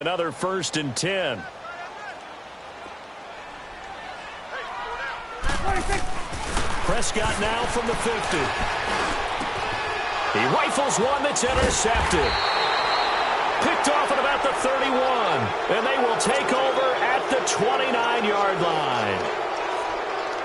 Another 1st and 10. Prescott now from the 50. He rifles one that's intercepted. Picked off at about the 31. And they will take over at the 29-yard line.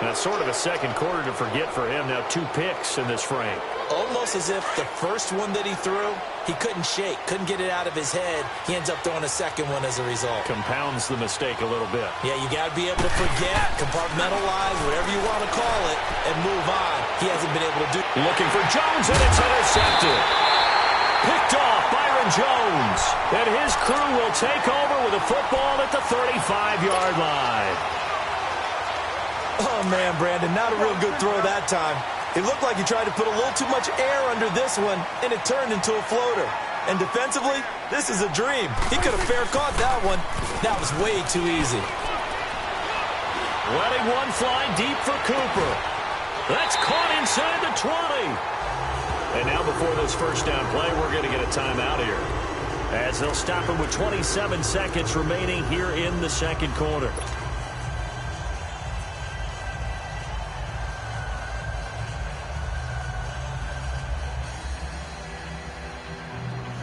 That's sort of a second quarter to forget for him. Now 2 picks in this frame. Almost as if the first one that he threw, he couldn't shake, couldn't get it out of his head. He ends up throwing a second one as a result. Compounds the mistake a little bit. Yeah, you got to be able to forget, compartmentalize, whatever you want to call it, and move on. He hasn't been able to do. Looking for Jones, and it's intercepted. Picked off Byron Jones. And his crew will take over with a football at the 35-yard line. Oh, man, Brandon, not a real good throw that time. It looked like he tried to put a little too much air under this one, and it turned into a floater. And defensively, this is a dream. He could have fair caught that one. That was way too easy. Letting one fly deep for Cooper. That's caught inside the 20. And now before this first down play, we're going to get a timeout here, as they'll stop him with 27 seconds remaining here in the second quarter.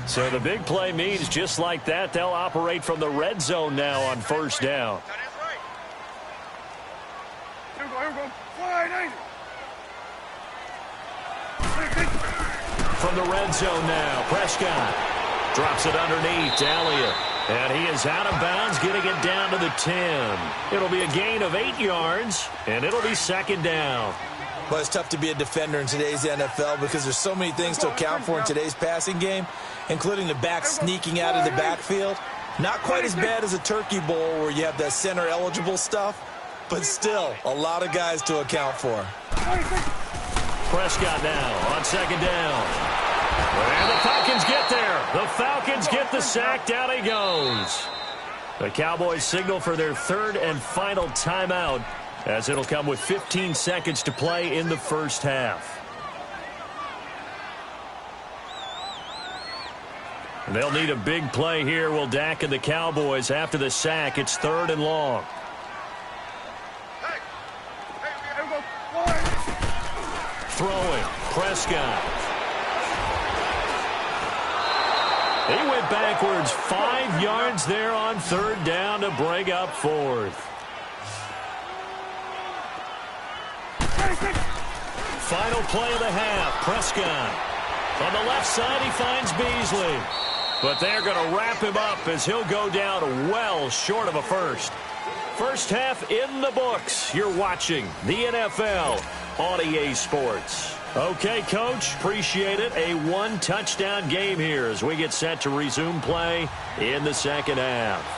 So the big play means just like that, they'll operate from the red zone now on first down. From the red zone now, Prescott drops it underneath to Elliott. And he is out of bounds, getting it down to the 10. It'll be a gain of 8 yards, and it'll be second down. Well, it's tough to be a defender in today's NFL because there's so many things to account for in today's passing game, including the back sneaking out of the backfield. Not quite as bad as a turkey bowl where you have that center-eligible stuff, but still a lot of guys to account for. Prescott now on second down. And the Falcons get there. The Falcons get the sack. Down he goes. The Cowboys signal for their third and final timeout, as it'll come with 15 seconds to play in the first half. They'll need a big play here, will Dak and the Cowboys. After the sack, it's 3rd and long. Throwing, Prescott. He went backwards 5 yards there on 3rd down to bring up 4th. Final play of the half. Prescott. On the left side, he finds Beasley. But they're going to wrap him up as he'll go down well short of a first. First half in the books. You're watching the NFL on EA Sports. Okay, Coach, appreciate it. A 1-touchdown game here as we get set to resume play in the second half.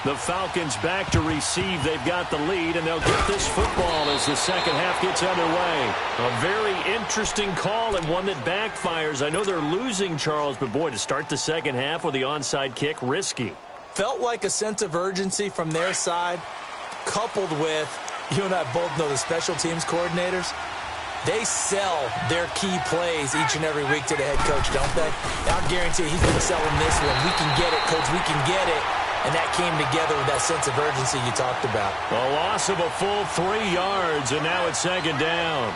The Falcons back to receive. They've got the lead, and they'll get this football as the second half gets underway. A very interesting call and one that backfires. I know they're losing, Charles, but boy, to start the second half with the onside kick, risky. Felt like a sense of urgency from their side, coupled with, you and I both know the special teams coordinators. They sell their key plays each and every week to the head coach, don't they? I guarantee he's been selling this one. We can get it, coach, we can get it. And that came together with that sense of urgency you talked about. A loss of a full 3 yards, and now it's second down.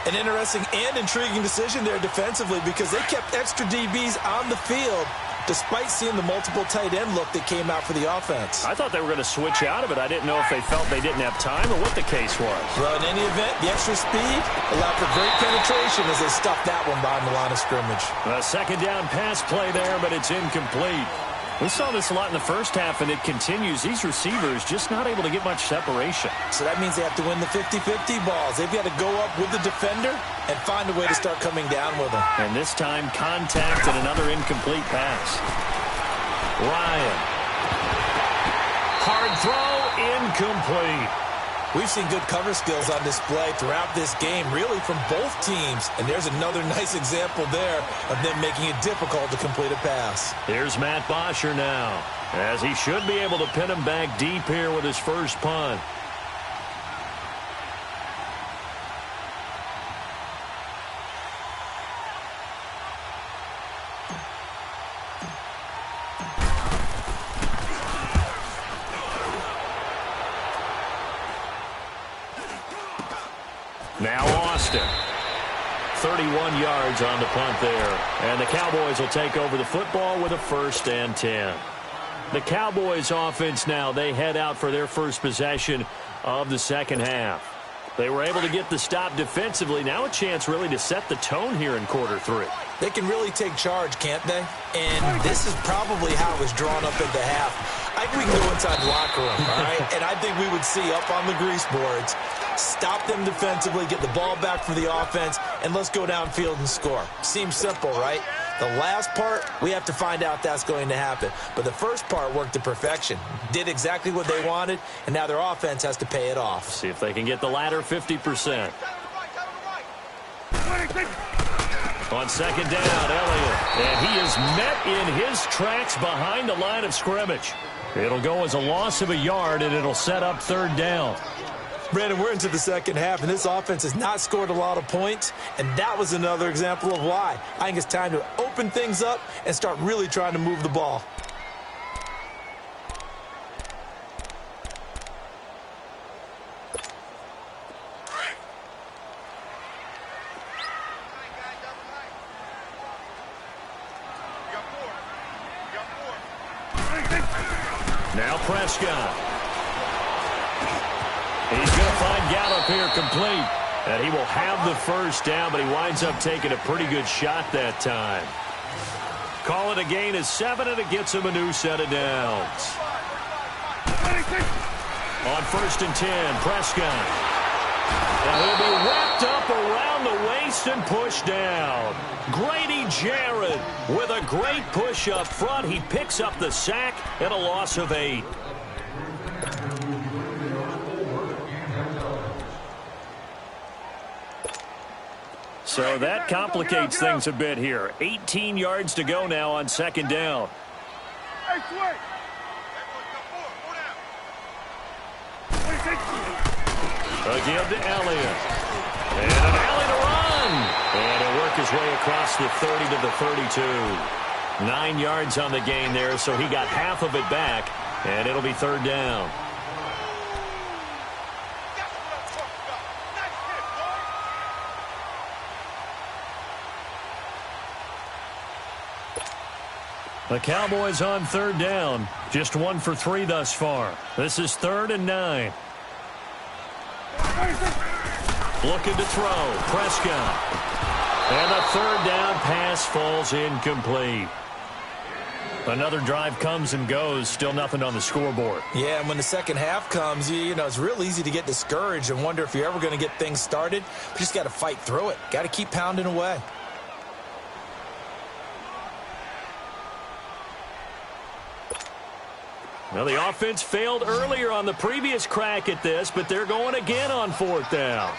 An interesting and intriguing decision there defensively because they kept extra DBs on the field despite seeing the multiple tight end look that came out for the offense. I thought they were going to switch out of it. I didn't know if they felt they didn't have time or what the case was. Well, in any event, the extra speed allowed for great penetration as they stuffed that one behind the line of scrimmage. A second down pass play there, but it's incomplete. We saw this a lot in the first half, and it continues. These receivers just not able to get much separation. So that means they have to win the 50-50 balls. They've got to go up with the defender and find a way to start coming down with them. And this time, contact and another incomplete pass. Ryan. Hard throw, incomplete. We've seen good cover skills on display throughout this game, really from both teams. And there's another nice example there of them making it difficult to complete a pass. Here's Matt Bosher now, as he should be able to pin him back deep here with his first punt. Now Austin. 31 yards on the punt there. And the Cowboys will take over the football with a 1st and 10. The Cowboys offense now, they head out for their first possession of the second half. They were able to get the stop defensively. Now a chance really to set the tone here in quarter 3. They can really take charge, can't they? And this is probably how it was drawn up at the half. I think we can go inside the locker room, all right? And I think we would see up on the grease boards, stop them defensively, get the ball back for the offense, and let's go downfield and score. Seems simple, right? The last part, we have to find out that's going to happen. But the first part worked to perfection. Did exactly what they wanted, and now their offense has to pay it off. See if they can get the latter 50%. On second down, Elliott. And he is met in his tracks behind the line of scrimmage. It'll go as a loss of a yard, and it'll set up 3rd down. Brandon, we're into the second half, and this offense has not scored a lot of points, and that was another example of why. I think it's time to open things up and start really trying to move the ball. Now Prescott. He's going to find Gallup here complete. And he will have the 1st down, but he winds up taking a pretty good shot that time. Call it a gain of 7, and it gets him a new set of downs. On 1st and 10, Prescott. And he'll be wrapped up around the waist and pushed down. Grady Jarrett with a great push up front. He picks up the sack and a loss of 8. So that complicates things a bit here. 18 yards to go now on 2nd down. Again to Elliott. And an alley to run. And he'll work his way across the 30 to the 32. 9 yards on the gain there, so he got half of it back. And it'll be 3rd down. The Cowboys on 3rd down. Just 1 for 3 thus far. This is 3rd and 9. Looking to throw. Prescott. And the 3rd down pass falls incomplete. Another drive comes and goes. Still nothing on the scoreboard. Yeah, and when the second half comes, you know, it's real easy to get discouraged and wonder if you're ever going to get things started. You just got to fight through it. Got to keep pounding away. Well, the offense failed earlier on the previous crack at this, but they're going again on 4th down.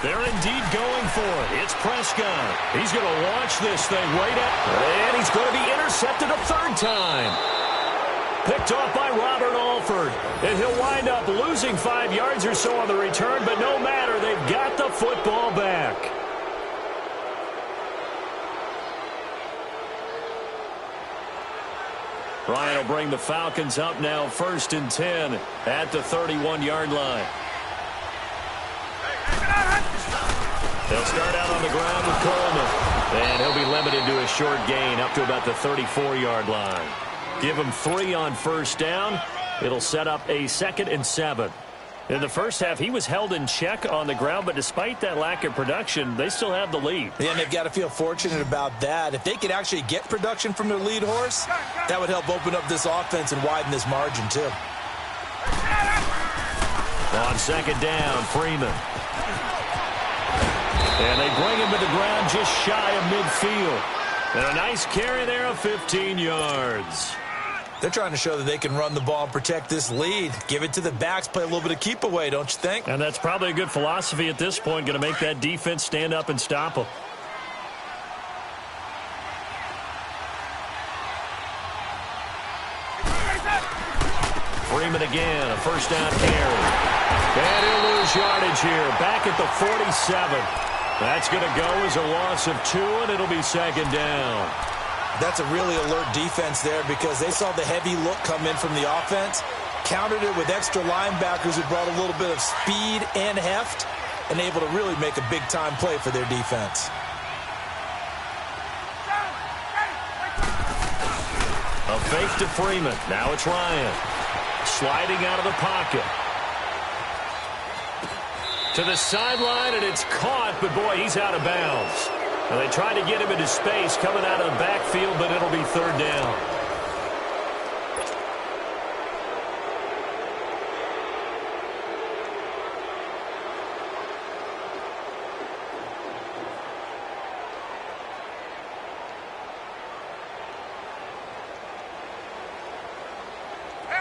They're indeed going for it. It's Prescott. He's going to launch this thing right at, and he's going to be intercepted a 3rd time. Picked off by Robert Alford, and he'll wind up losing 5 yards or so on the return, but no matter, they've got the football back. Ryan will bring the Falcons up now 1st and 10 at the 31-yard line. They'll start out on the ground with Coleman. And he'll be limited to a short gain up to about the 34-yard line. Give him 3 on 1st down. It'll set up a 2nd and 7. In the first half, he was held in check on the ground, but despite that lack of production, they still have the lead. Yeah, and they've got to feel fortunate about that. If they could actually get production from their lead horse, that would help open up this offense and widen this margin, too. On 2nd down, Freeman. And they bring him to the ground just shy of midfield. And a nice carry there of 15 yards. They're trying to show that they can run the ball and protect this lead. Give it to the backs, play a little bit of keep away, don't you think? And that's probably a good philosophy at this point, going to make that defense stand up and stop them. Freeman again, a 1st down carry. And he'll lose yardage here, back at the 47. That's going to go as a loss of 2, and it'll be 2nd down. That's a really alert defense there because they saw the heavy look come in from the offense. countered it with extra linebackers who brought a little bit of speed and heft and able to really make a big-time play for their defense. A fake to Freeman. Now it's Ryan. Sliding out of the pocket. To the sideline, and it's caught, but boy, he's out of bounds. And they tried to get him into space coming out of the backfield, but it'll be third down.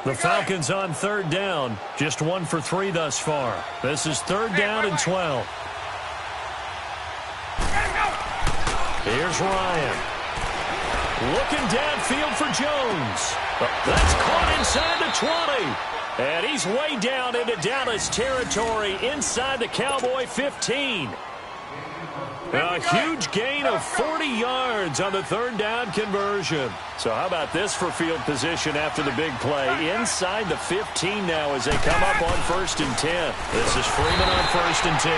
The Falcons on third down. Just 1 for 3 thus far. This is third down and 12. Here's Ryan. Looking downfield for Jones. That's caught inside the 20. And he's way down into Dallas territory inside the Cowboy 15. A huge gain of 40 yards on the third down conversion. So how about this for field position after the big play? Inside the 15 now as they come up on 1st and 10. This is Freeman on 1st and 10.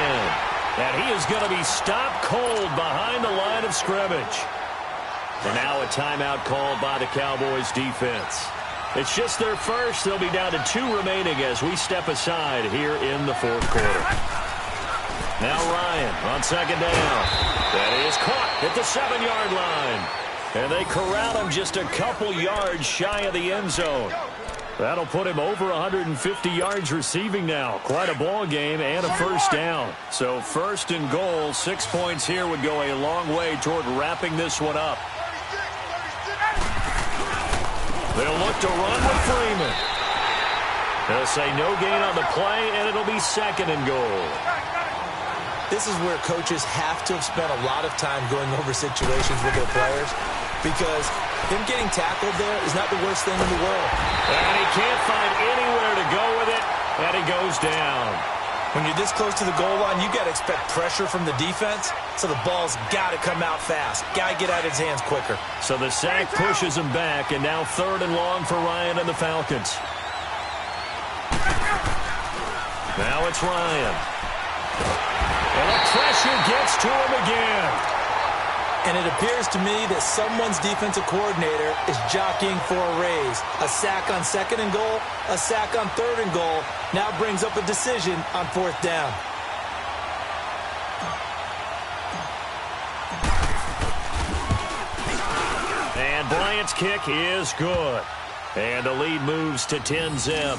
And he is going to be stopped cold behind the line of scrimmage. And now a timeout called by the Cowboys defense. It's just their first. They'll be down to 2 remaining as we step aside here in the 4th quarter. Now Ryan on 2nd down. That is caught at the 7-yard line. And they corral him just a couple yards shy of the end zone. That'll put him over 150 yards receiving now. Quite a ball game and a first down. So 1st and goal, 6 points here would go a long way toward wrapping this one up. They'll look to run with Freeman. They'll say no gain on the play, and it'll be 2nd and goal. This is where coaches have to have spent a lot of time going over situations with their players, because him getting tackled there is not the worst thing in the world. And he can't find anywhere to go with it, and he goes down. When you're this close to the goal line, you got to expect pressure from the defense, so the ball's got to come out fast. Got to get out of his hands quicker. So the sack pushes him back, and now 3rd and long for Ryan and the Falcons. Now it's Ryan. And the pressure gets to him again. And it appears to me that someone's defensive coordinator is jockeying for a raise. A sack on 2nd and goal, a sack on 3rd and goal. Now brings up a decision on 4th down. And Bryant's kick is good. And the lead moves to 10-zip.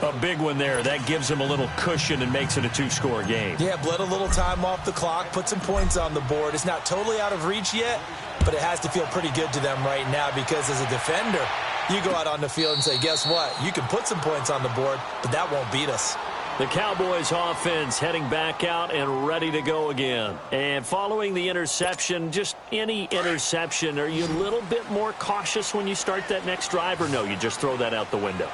A big one there. That gives him a little cushion and makes it a 2-score game. Yeah, bled a little time off the clock, put some points on the board. It's not totally out of reach yet, but it has to feel pretty good to them right now, because as a defender, you go out on the field and say, guess what? You can put some points on the board, but that won't beat us. The Cowboys offense heading back out and ready to go again. And following the interception, just any interception, are you a little bit more cautious when you start that next drive, or no, you just throw that out the window?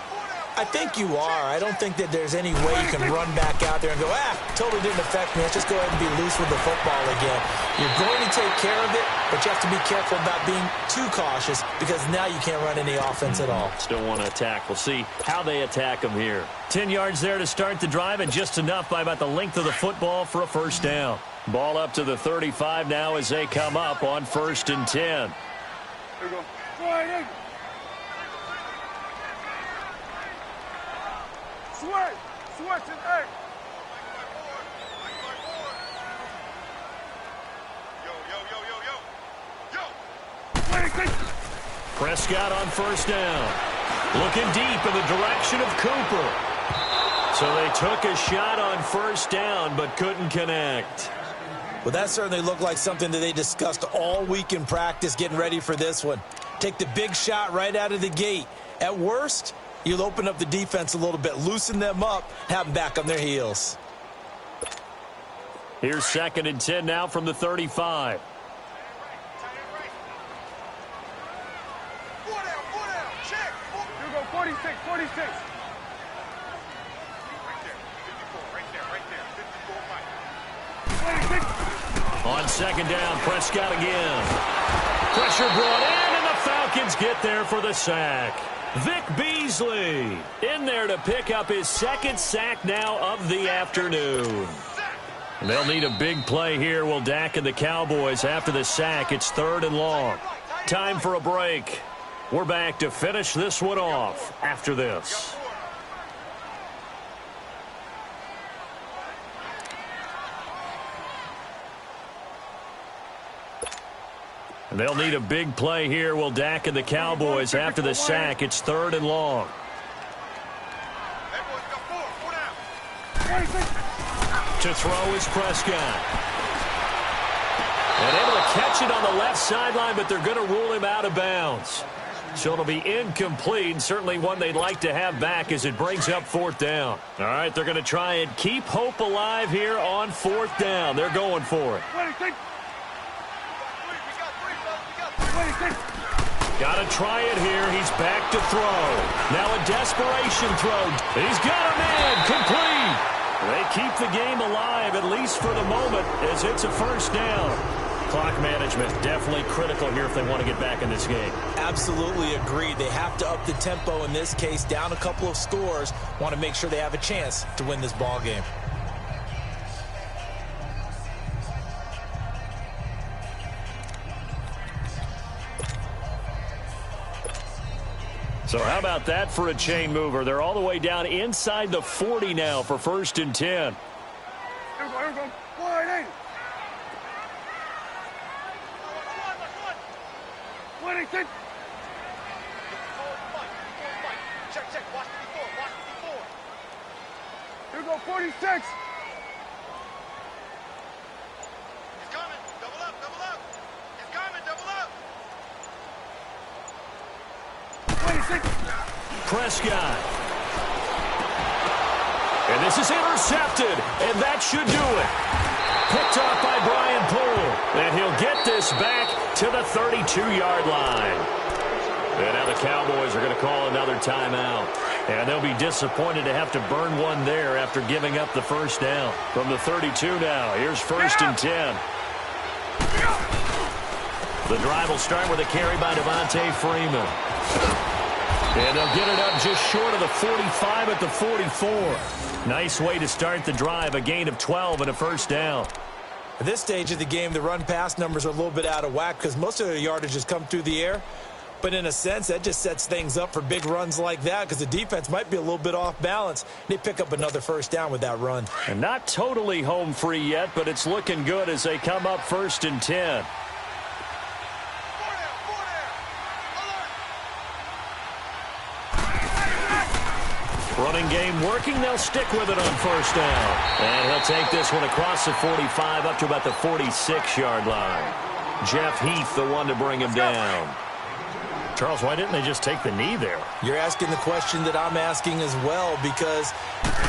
I think you are. I don't think that there's any way you can run back out there and go, totally didn't affect me. Let's just go ahead and be loose with the football again. You're going to take care of it, but you have to be careful about being too cautious, because now you can't run any offense at all. Still want to attack. We'll see how they attack them here. 10 yards there to start the drive, and just enough by about the length of the football for a first down. Ball up to the 35 now as they come up on 1st and 10. Here we go. Switch it, hey. Yo. Prescott on 1st down. Looking deep in the direction of Cooper. So they took a shot on 1st down, but couldn't connect. Well, that certainly looked like something that they discussed all week in practice getting ready for this one. Take the big shot right out of the gate. At worst, you'll open up the defense a little bit, loosen them up, have them back on their heels. Here's 2nd and 10 now from the 35. Four down, check. Here we go, 46. Right there, 54, On 2nd down, Prescott again. Pressure brought in, and the Falcons get there for the sack. Vic Beasley in there to pick up his second sack now of the afternoon. They'll need a big play here. Will Dak and the Cowboys after the sack. It's 3rd and long. Time for a break. We're back to finish this one off after this. They'll need a big play here. Will Dak and the Cowboys after the sack. It's 3rd and long. To throw is Prescott. And able to catch it on the left sideline, but they're going to rule him out of bounds. So it'll be incomplete, certainly one they'd like to have back as it brings up 4th down. All right, they're going to try and keep hope alive here on 4th down. They're going for it. Got to try it here. He's back to throw. Now a desperation throw. He's got him in. Complete. They keep the game alive, at least for the moment, as it's a 1st down. Clock management definitely critical here if they want to get back in this game. Absolutely agreed. They have to up the tempo in this case, down a couple of scores. Want to make sure they have a chance to win this ball game. So how about that for a chain mover? They're all the way down inside the 40 now for 1st and 10. Here we go. Wide 80. Check. Watch the before. Here we go, 46. He's coming. Double up. He's coming. Double up. 26. Prescott. And this is intercepted, and that should do it. Picked off by Brian Poole, and he'll get this back to the 32-yard line. And now the Cowboys are going to call another timeout. And they'll be disappointed to have to burn one there after giving up the 1st down. From the 32 now, here's 1st and 10. The drive will start with a carry by Devontae Freeman. And they'll get it up just short of the 45 at the 44. Nice way to start the drive, a gain of 12 and a 1st down. At this stage of the game, the run-pass numbers are a little bit out of whack because most of their yardage has come through the air. But in a sense, that just sets things up for big runs like that because the defense might be a little bit off balance. They pick up another 1st down with that run. And not totally home free yet, but it's looking good as they come up 1st and 10. Running game working. They'll stick with it on 1st down. And he'll take this one across the 45 up to about the 46-yard line. Jeff Heath, the one to bring him down. Charles, why didn't they just take the knee there? You're asking the question that I'm asking as well because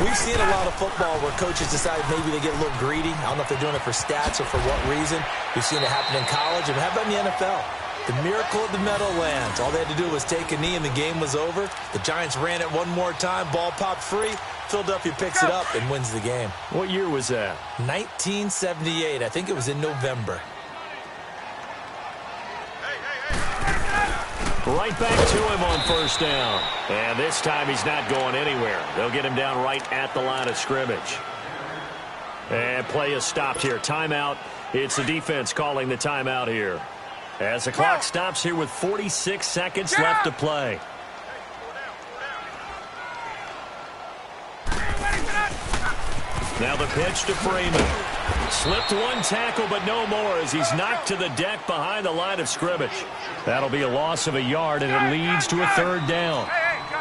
we've seen a lot of football where coaches decide maybe they get a little greedy. I don't know if they're doing it for stats or for what reason. We've seen it happen in college. And how about in the NFL? The miracle of the Meadowlands. All they had to do was take a knee and the game was over. The Giants ran it one more time. Ball popped free. Philadelphia picks it up and wins the game. What year was that? 1978. I think it was in November. Right back to him on 1st down. And this time he's not going anywhere. They'll get him down right at the line of scrimmage. And play is stopped here. Timeout. It's the defense calling the timeout here. As the clock stops here with 46 seconds left to play. Now the pitch to Freeman. Slipped one tackle, but no more as he's knocked to the deck behind the line of scrimmage. That'll be a loss of a yard, and it leads to a 3rd down.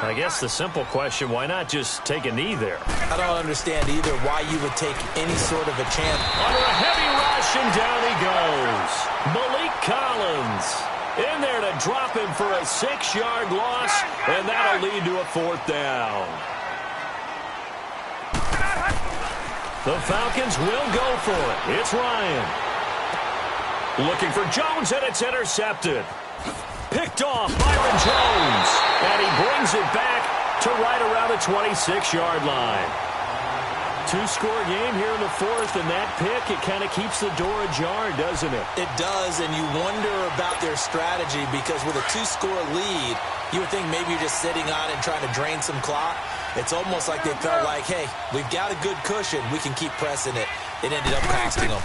I guess the simple question, why not just take a knee there? I don't understand either why you would take any sort of a chance. Under a heavy rush, and down he goes. Malik Collins in there to drop him for a 6-yard loss, and that'll lead to a 4th down. The Falcons will go for it. It's Ryan. Looking for Jones, and it's intercepted. Picked off Byron Jones. And he brings it back to right around the 26-yard line. Two-score game here in the fourth, and that pick, it kind of keeps the door ajar, doesn't it? It does, and you wonder about their strategy because with a two-score lead, you would think maybe you're just sitting on it and trying to drain some clock. It's almost like they felt like, hey, we've got a good cushion. We can keep pressing it. It ended up costing them.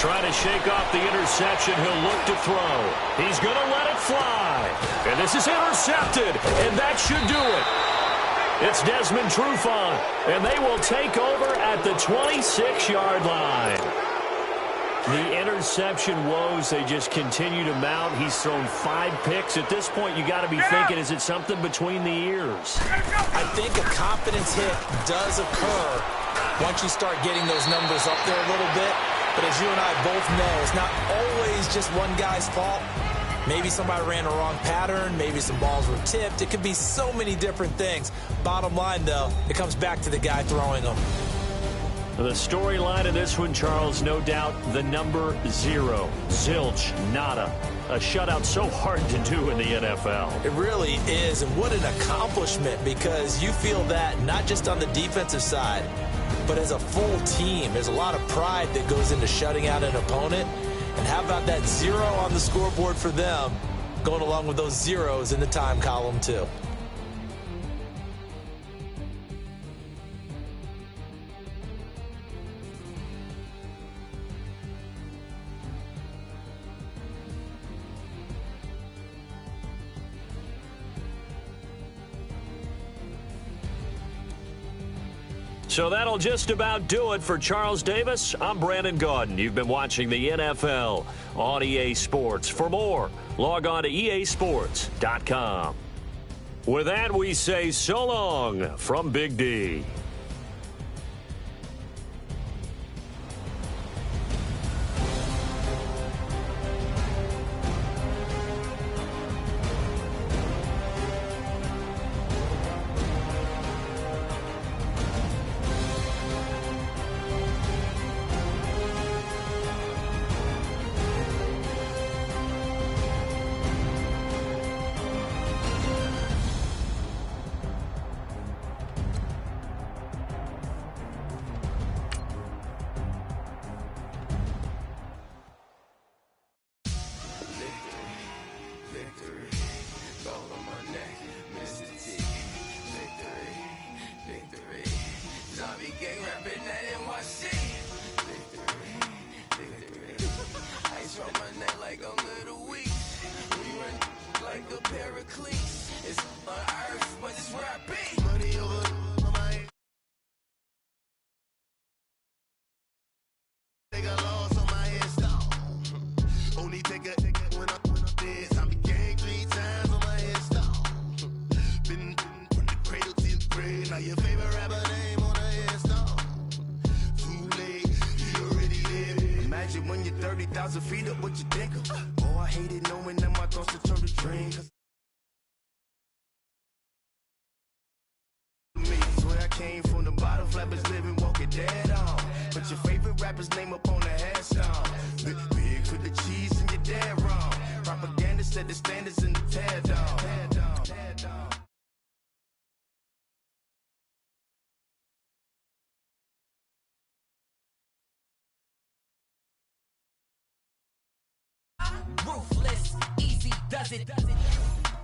Trying to shake off the interception. He'll look to throw. He's going to let it fly. And this is intercepted, and that should do it. It's Desmond Trufant, and they will take over at the 26-yard line. The interception woes, they just continue to mount. He's thrown 5 picks. At this point, you got to be thinking, is it something between the ears? I think a confidence hit does occur once you start getting those numbers up there a little bit. But as you and I both know, it's not always just one guy's fault. Maybe somebody ran a wrong pattern. Maybe some balls were tipped. It could be so many different things. Bottom line, though, it comes back to the guy throwing them. The storyline of this one, Charles, no doubt the number 0. Zilch, nada. A shutout so hard to do in the NFL. It really is, and what an accomplishment, because you feel that not just on the defensive side, but as a full team. There's a lot of pride that goes into shutting out an opponent. And how about that 0 on the scoreboard for them, going along with those zeros in the time column, too. So that'll just about do it for Charles Davis. I'm Brandon Gaudin. You've been watching the NFL on EA Sports. For more, log on to easports.com. With that, we say so long from Big D. When you're 30,000 feet up, what you think of? Oh, I hate it knowing that my thoughts turn to dreams. Swear I came from the bottom, flappers living, walking dead on. Put your favorite rapper's name up on the headstone. Big for the cheese and you're dead wrong. Propaganda set the standards in the tear down. Ruthless, easy does it.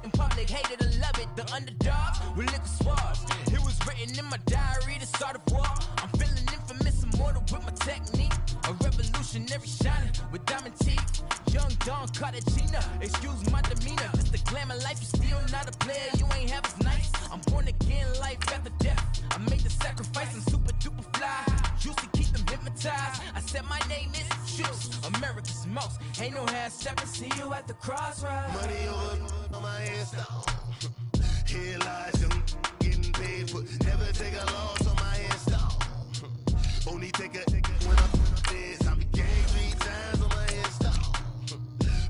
In public, hated or love it. The underdogs with liquor swabs. It was written in my diary to start a war. I'm feeling infamous, immortal with my technique. A revolutionary shining with diamond teeth. Young Don Cartagena, excuse my demeanor. It's the glamour life, you still not a player. You ain't half as nice. I'm born again, life after death. I made the sacrifice and super duper fly. Used to keep them hypnotized. I said my name is Juice, America's most. Ain't no half stepping. See you at the crossroads. Money over on my headstone. Here lies young, getting paid, but never take a loss on my headstone. Only take a when I'm dead. I began 3 times on my headstone.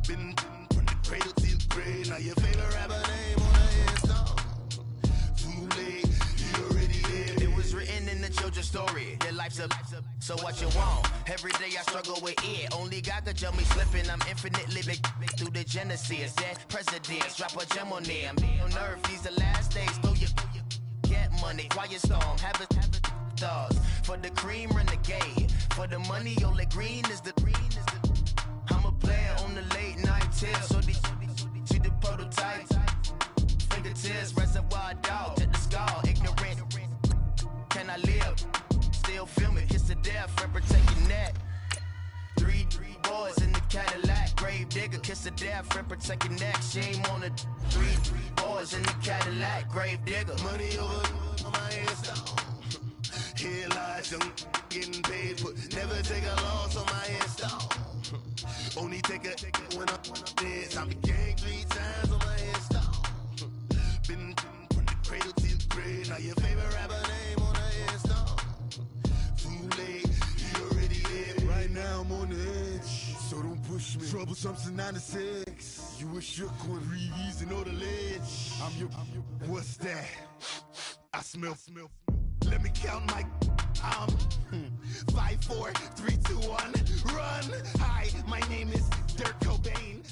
Been from the cradle to the grave. Now your favorite rapper name on the headstone. Too late, you already dead. It was written in the children's story. Their life's a so what you want? Every day I struggle with it. Only God could tell me slipping. I'm infinitely big through the genesis. That presidents drop a gem on them. On earth, these the last days. Throw your get money, quiet storm. Have a stars. For the cream, renegade. For the money, Ole Green is the I'm a player on the late night tier. So these see the prototype. Fingertips, reservoir dog, to the skull. Ignorant. Can I live? Still film it. Kiss to death, Ripper taking that. Three boys in the Cadillac. Grave digger, kiss to death, Ripper taking that. Shame on the three boys in the Cadillac. Grave digger. Money over on my headstone. Here lies young, getting paid, but never take a loss on my headstone. Only take a when I'm dead. I'm gang 3 times on my headstone. Been from the cradle to the grave. Now your favorite rapper name on the headstone. Too late, you already dead. Right now I'm on the edge, so don't push me. Troublesome to 96. You a shook one, breathe and know the ledge. I'm your. What's that? I smell. Let me count my 5, 4, 3, 2, 1, run. Hi, my name is Dirk Cobain.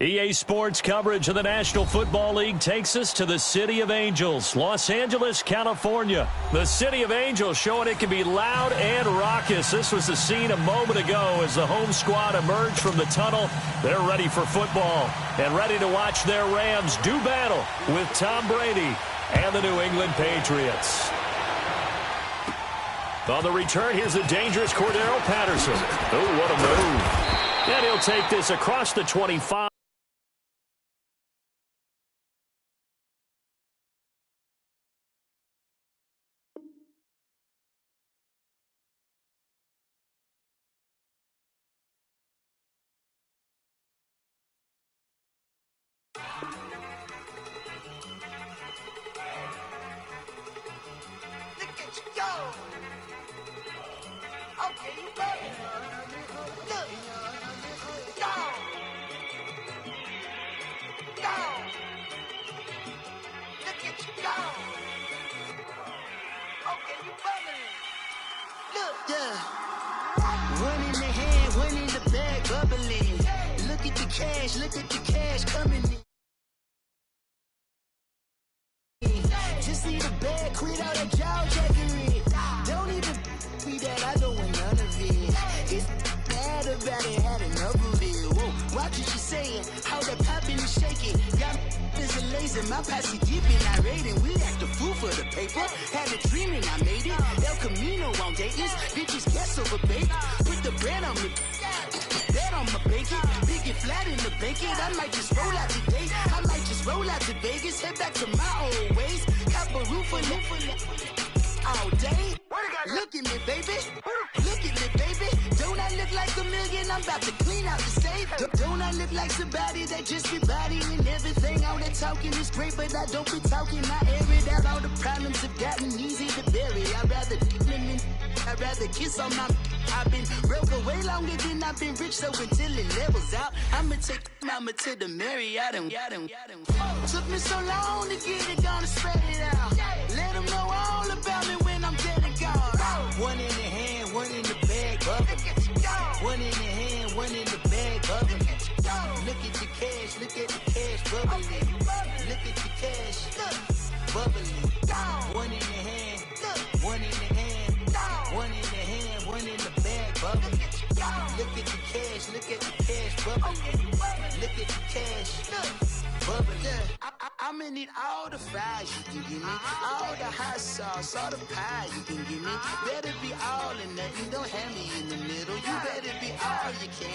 EA Sports coverage of the National Football League takes us to the City of Angels, Los Angeles, California. The City of Angels showing it can be loud and raucous. This was the scene a moment ago as the home squad emerged from the tunnel. They're ready for football and ready to watch their Rams do battle with Tom Brady and the New England Patriots. On the return, here's the dangerous Cordero Patterson. Oh, what a move. And he'll take this across the 25. Look at you go. Okay, you got it. Look. Go. Go. Look at you go. Okay, you bubbling. Look. Yeah. One in the hand, one in the bag, bubbling. Look at the cash coming in. Just need a bag, quit all that jaw jackery. Don't even be that, I don't want none of it. It's bad about it, had enough of it. Whoa, watch what you saying, how that poppin' and shaking. Got is a laser, my posse deep and I raiding. We act a fool for the paper, had a dream and I made it. El Camino on Dayton's, bitches guess over bait. Put the brand on me, bet on my bacon. Big and flat in the bacon, I might just roll out today. I might just roll out to Vegas, head back to my old ways. Have a roof for all day. Look at me, baby. Look at me, baby. Don't I look like a million? I'm about to clean out the safe. Don't I look like somebody that just be bodying everything? All that talking is great, but I don't be talking. I air it out. All the problems have gotten easy to bury. I'd rather kiss on my. I've been broke way longer than I've been rich, so until it levels out, I'ma take mama to the Marriott and took me so long to get it, gonna spread it out. Let them know all about me when I'm dead and gone. One in the hand, one in the bag, bubbling. One in the hand, one in the bag, bubbling. Look at the cash, bubbling. Look at the cash, bubbling. One in the hand, one in the hand, one in the hand, one in the bag, bubbling. Look at the cash, bubbling. Look at the cash, bubbling. I'ma need all the fries you can give me, all the hot sauce, all the pie you can give me. Better be all or nothing, don't have me in the middle. You better be all you can,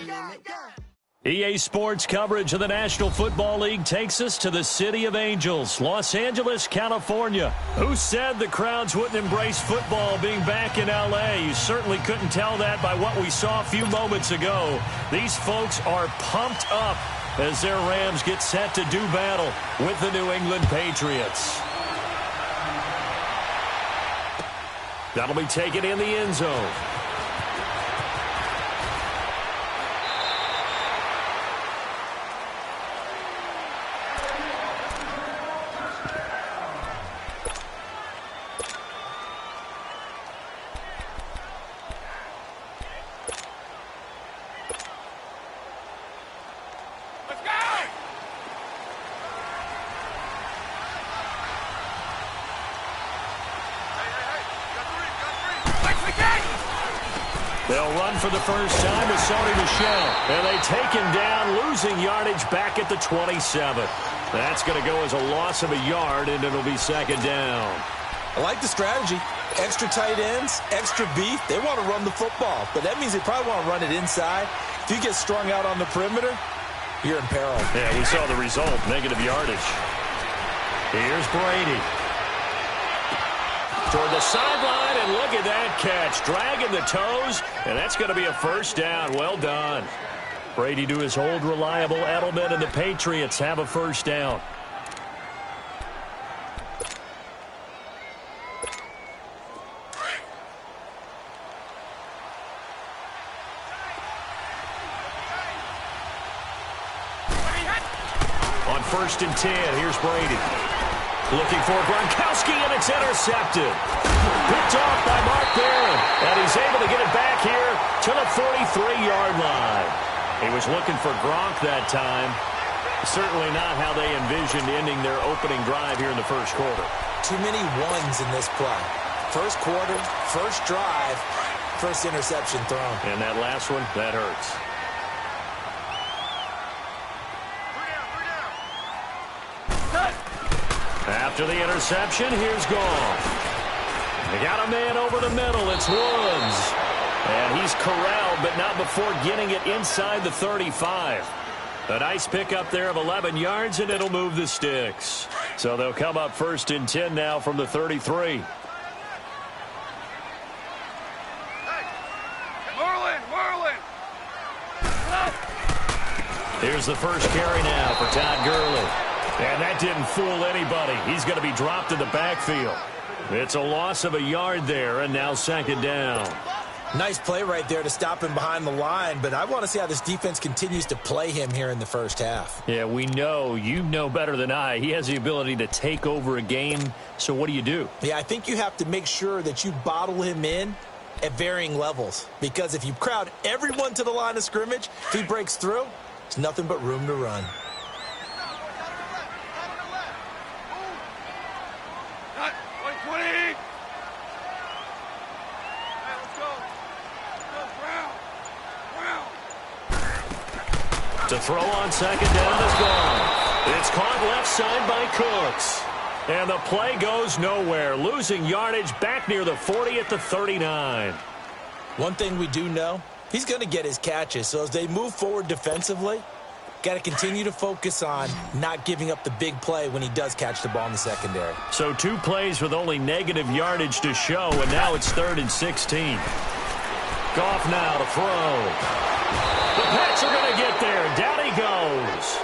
yeah. EA Sports coverage of the National Football League takes us to the City of Angels, Los Angeles, California. Who said the crowds wouldn't embrace football being back in L.A.? You certainly couldn't tell that by what we saw a few moments ago. These folks are pumped up as their Rams get set to do battle with the New England Patriots. That'll be taken in the end zone. Hey, They'll run for the first time with Sony Michel. And they take him down, losing yardage back at the 27. That's going to go as a loss of a yard, and it'll be second down. I like the strategy. Extra tight ends, extra beef. They want to run the football, but that means they probably want to run it inside. If you get strung out on the perimeter, you're in peril. Yeah, we saw the result, negative yardage. Here's Brady. Toward the sideline, and look at that catch. Dragging the toes, and that's going to be a first down. Well done. Brady to his old reliable Edelman, and the Patriots have a first down. On 1st and 10, here's Brady. Looking for Gronkowski, and it's intercepted. Picked off by Mark Barron, and he's able to get it back here to the 43-yard line. He was looking for Gronk that time. Certainly not how they envisioned ending their opening drive here in the first quarter. Too many ones in this play. First quarter, first drive, first interception thrown. And that last one, that hurts. After the interception, here's Goff. They got a man over the middle. It's Woods. And he's corralled, but not before getting it inside the 35. A nice pickup there of 11 yards, and it'll move the sticks. So they'll come up 1st and 10 now from the 33. Hey, Merlin! Here's the first carry now for Todd Gurley. And that didn't fool anybody. He's going to be dropped in the backfield. It's a loss of a yard there, and now second down. Nice play right there to stop him behind the line, but I want to see how this defense continues to play him here in the first half. Yeah, we know. You know better than I. He has the ability to take over a game, so what do you do? Yeah, I think you have to make sure that you bottle him in at varying levels, because if you crowd everyone to the line of scrimmage, if he breaks through, there's nothing but room to run. To throw on second down is gone. It's caught left side by Cooks. And the play goes nowhere. Losing yardage back near the 40 at the 39. One thing we do know, he's going to get his catches. So as they move forward defensively, got to continue to focus on not giving up the big play when he does catch the ball in the secondary. So 2 plays with only negative yardage to show, and now it's 3rd and 16. Goff now to throw. The Pats are going to get there. Down he goes.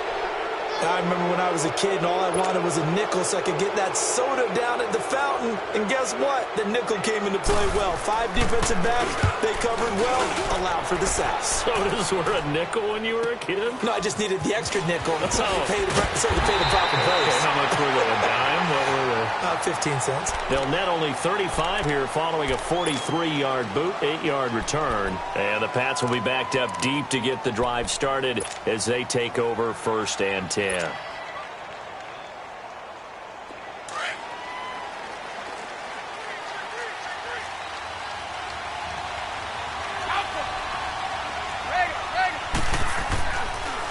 I remember when I was a kid and all I wanted was a nickel so I could get that soda down at the fountain. And guess what? The nickel came into play well. 5 defensive backs, they covered well, allowed for the sacks. Sodas were a nickel when you were a kid? No, I just needed the extra nickel so I could pay the proper price. Okay, how much were they? A dime? What were they? 15 cents. They'll net only 35 here following a 43-yard boot, 8-yard return. And the Pats will be backed up deep to get the drive started as they take over 1st and 10.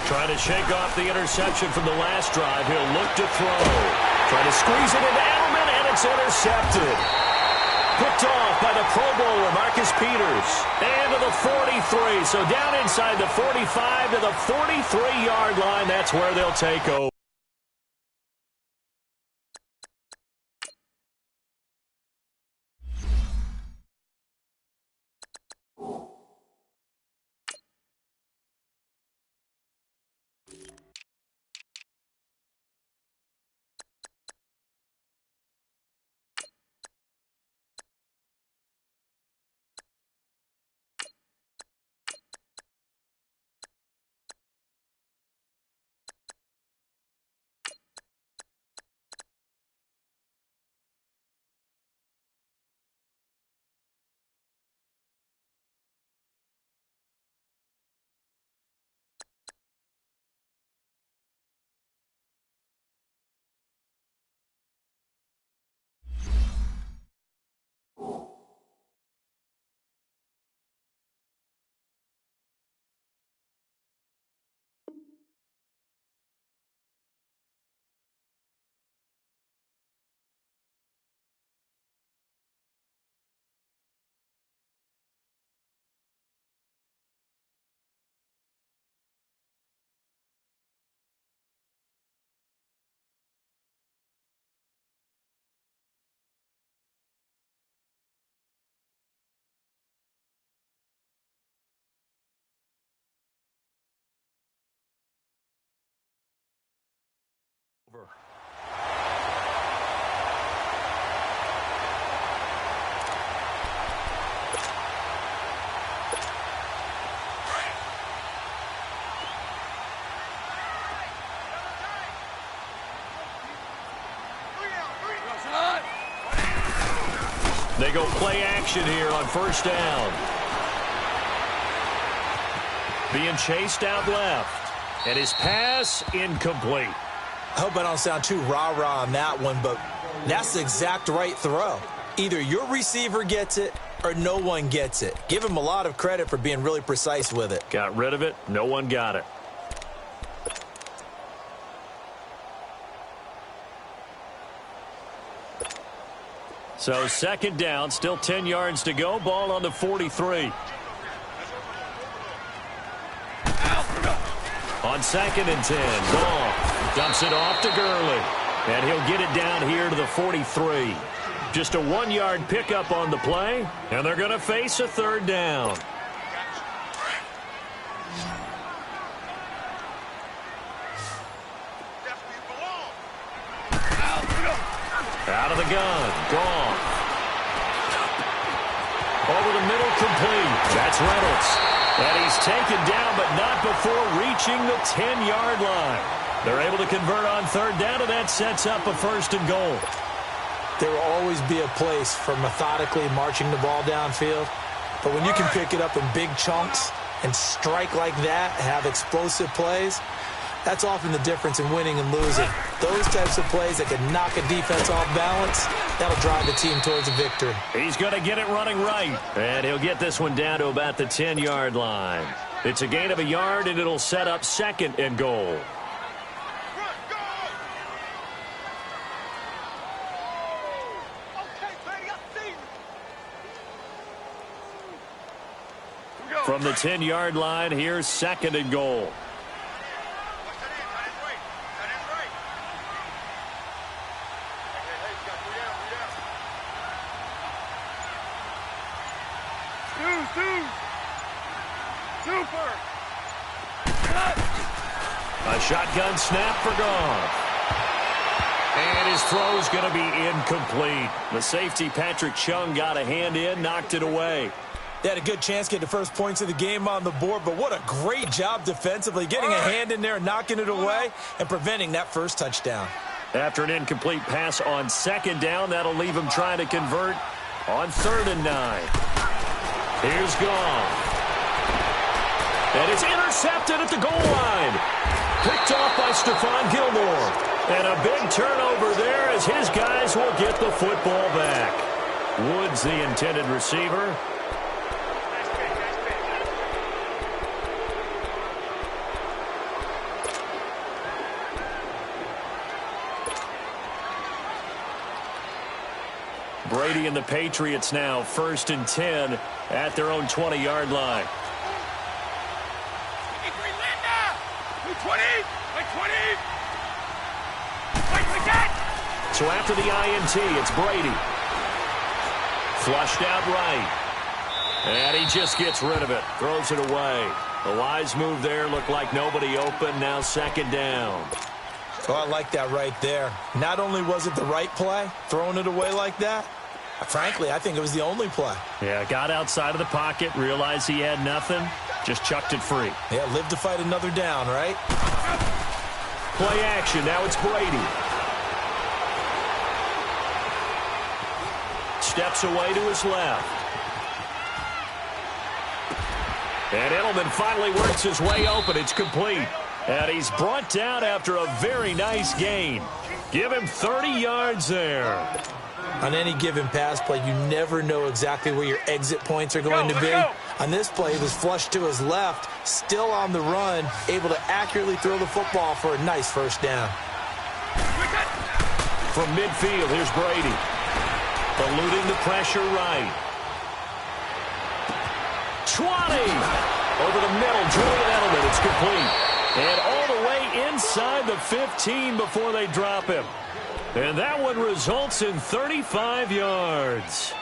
Trying to shake off the interception from the last drive. He'll look to throw. Trying to squeeze it into Edelman, and it's intercepted. Picked off by the Pro Bowler, Marcus Peters. And to the 43. So down inside the 45 to the 43-yard line. That's where they'll take over. go play action here on first down. Being chased out left. And his pass incomplete. I hope I don't sound too rah-rah on that one, but that's the exact right throw. Either your receiver gets it or no one gets it. Give him a lot of credit for being really precise with it. Got rid of it. No one got it. So second down, still 10 yards to go. Ball on the 43. On second and 10, Goff dumps it off to Gurley. And he'll get it down here to the 43. Just a 1-yard pickup on the play, and they're going to face a third down. Out of the gun, Goff. Over the middle, complete. That's Reynolds. And he's taken down, but not before reaching the 10-yard line. They're able to convert on third down, and that sets up a first and goal. There will always be a place for methodically marching the ball downfield. But when you can pick it up in big chunks and strike like that, have explosive plays, that's often the difference in winning and losing. Those types of plays that can knock a defense off balance, that'll drive the team towards a victory. He's going to get it running right. And he'll get this one down to about the 10-yard line. It's a gain of a yard, and it'll set up second and goal. From the 10-yard line, here's second and goal. A shotgun snap for Goff. And his throw's going to be incomplete. The safety, Patrick Chung, got a hand in, knocked it away. They had a good chance to get the first points of the game on the board, but what a great job defensively, getting a hand in there, knocking it away, and preventing that first touchdown. After an incomplete pass on second down, that'll leave him trying to convert on 3rd and 9. Here's Goff. And it's intercepted at the goal line. Picked off by Stephon Gilmore. And a big turnover there as his guys will get the football back. Woods, the intended receiver. Brady and the Patriots now 1st and 10 at their own 20-yard line. So after the INT, it's Brady. Flushed out right. And he just gets rid of it. Throws it away. A wise move there. Looked like nobody open. Now second down. Oh, I like that right there. Not only was it the right play, throwing it away like that, frankly, I think it was the only play. Yeah, got outside of the pocket, realized he had nothing, just chucked it free. Yeah, live to fight another down, right? Play action, now it's Brady. Steps away to his left. And Edelman finally works his way open. It's complete. And he's brought down after a very nice gain. Give him 30 yards there. On any given pass play, you never know exactly where your exit points are going to be. On this play, he was flushed to his left, still on the run, able to accurately throw the football for a nice first down. From midfield, here's Brady. Eluding the pressure right. 20! Over the middle, Julian Edelman. It's complete. And all the way inside the 15 before they drop him. And that one results in 35 yards.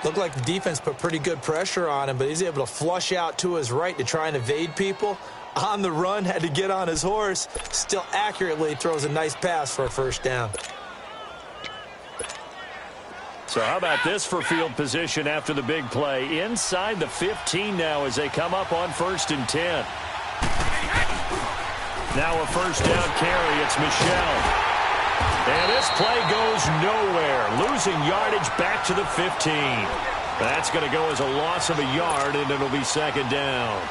Looked like the defense put pretty good pressure on him, but he's able to flush out to his right to try and evade people. On the run, had to get on his horse. Still accurately throws a nice pass for a first down. So how about this for field position after the big play? Inside the 15 now as they come up on 1st and 10. Now a first down carry. It's Michel. And this play goes nowhere. Losing yardage back to the 15. That's going to go as a loss of a yard, and it'll be second down.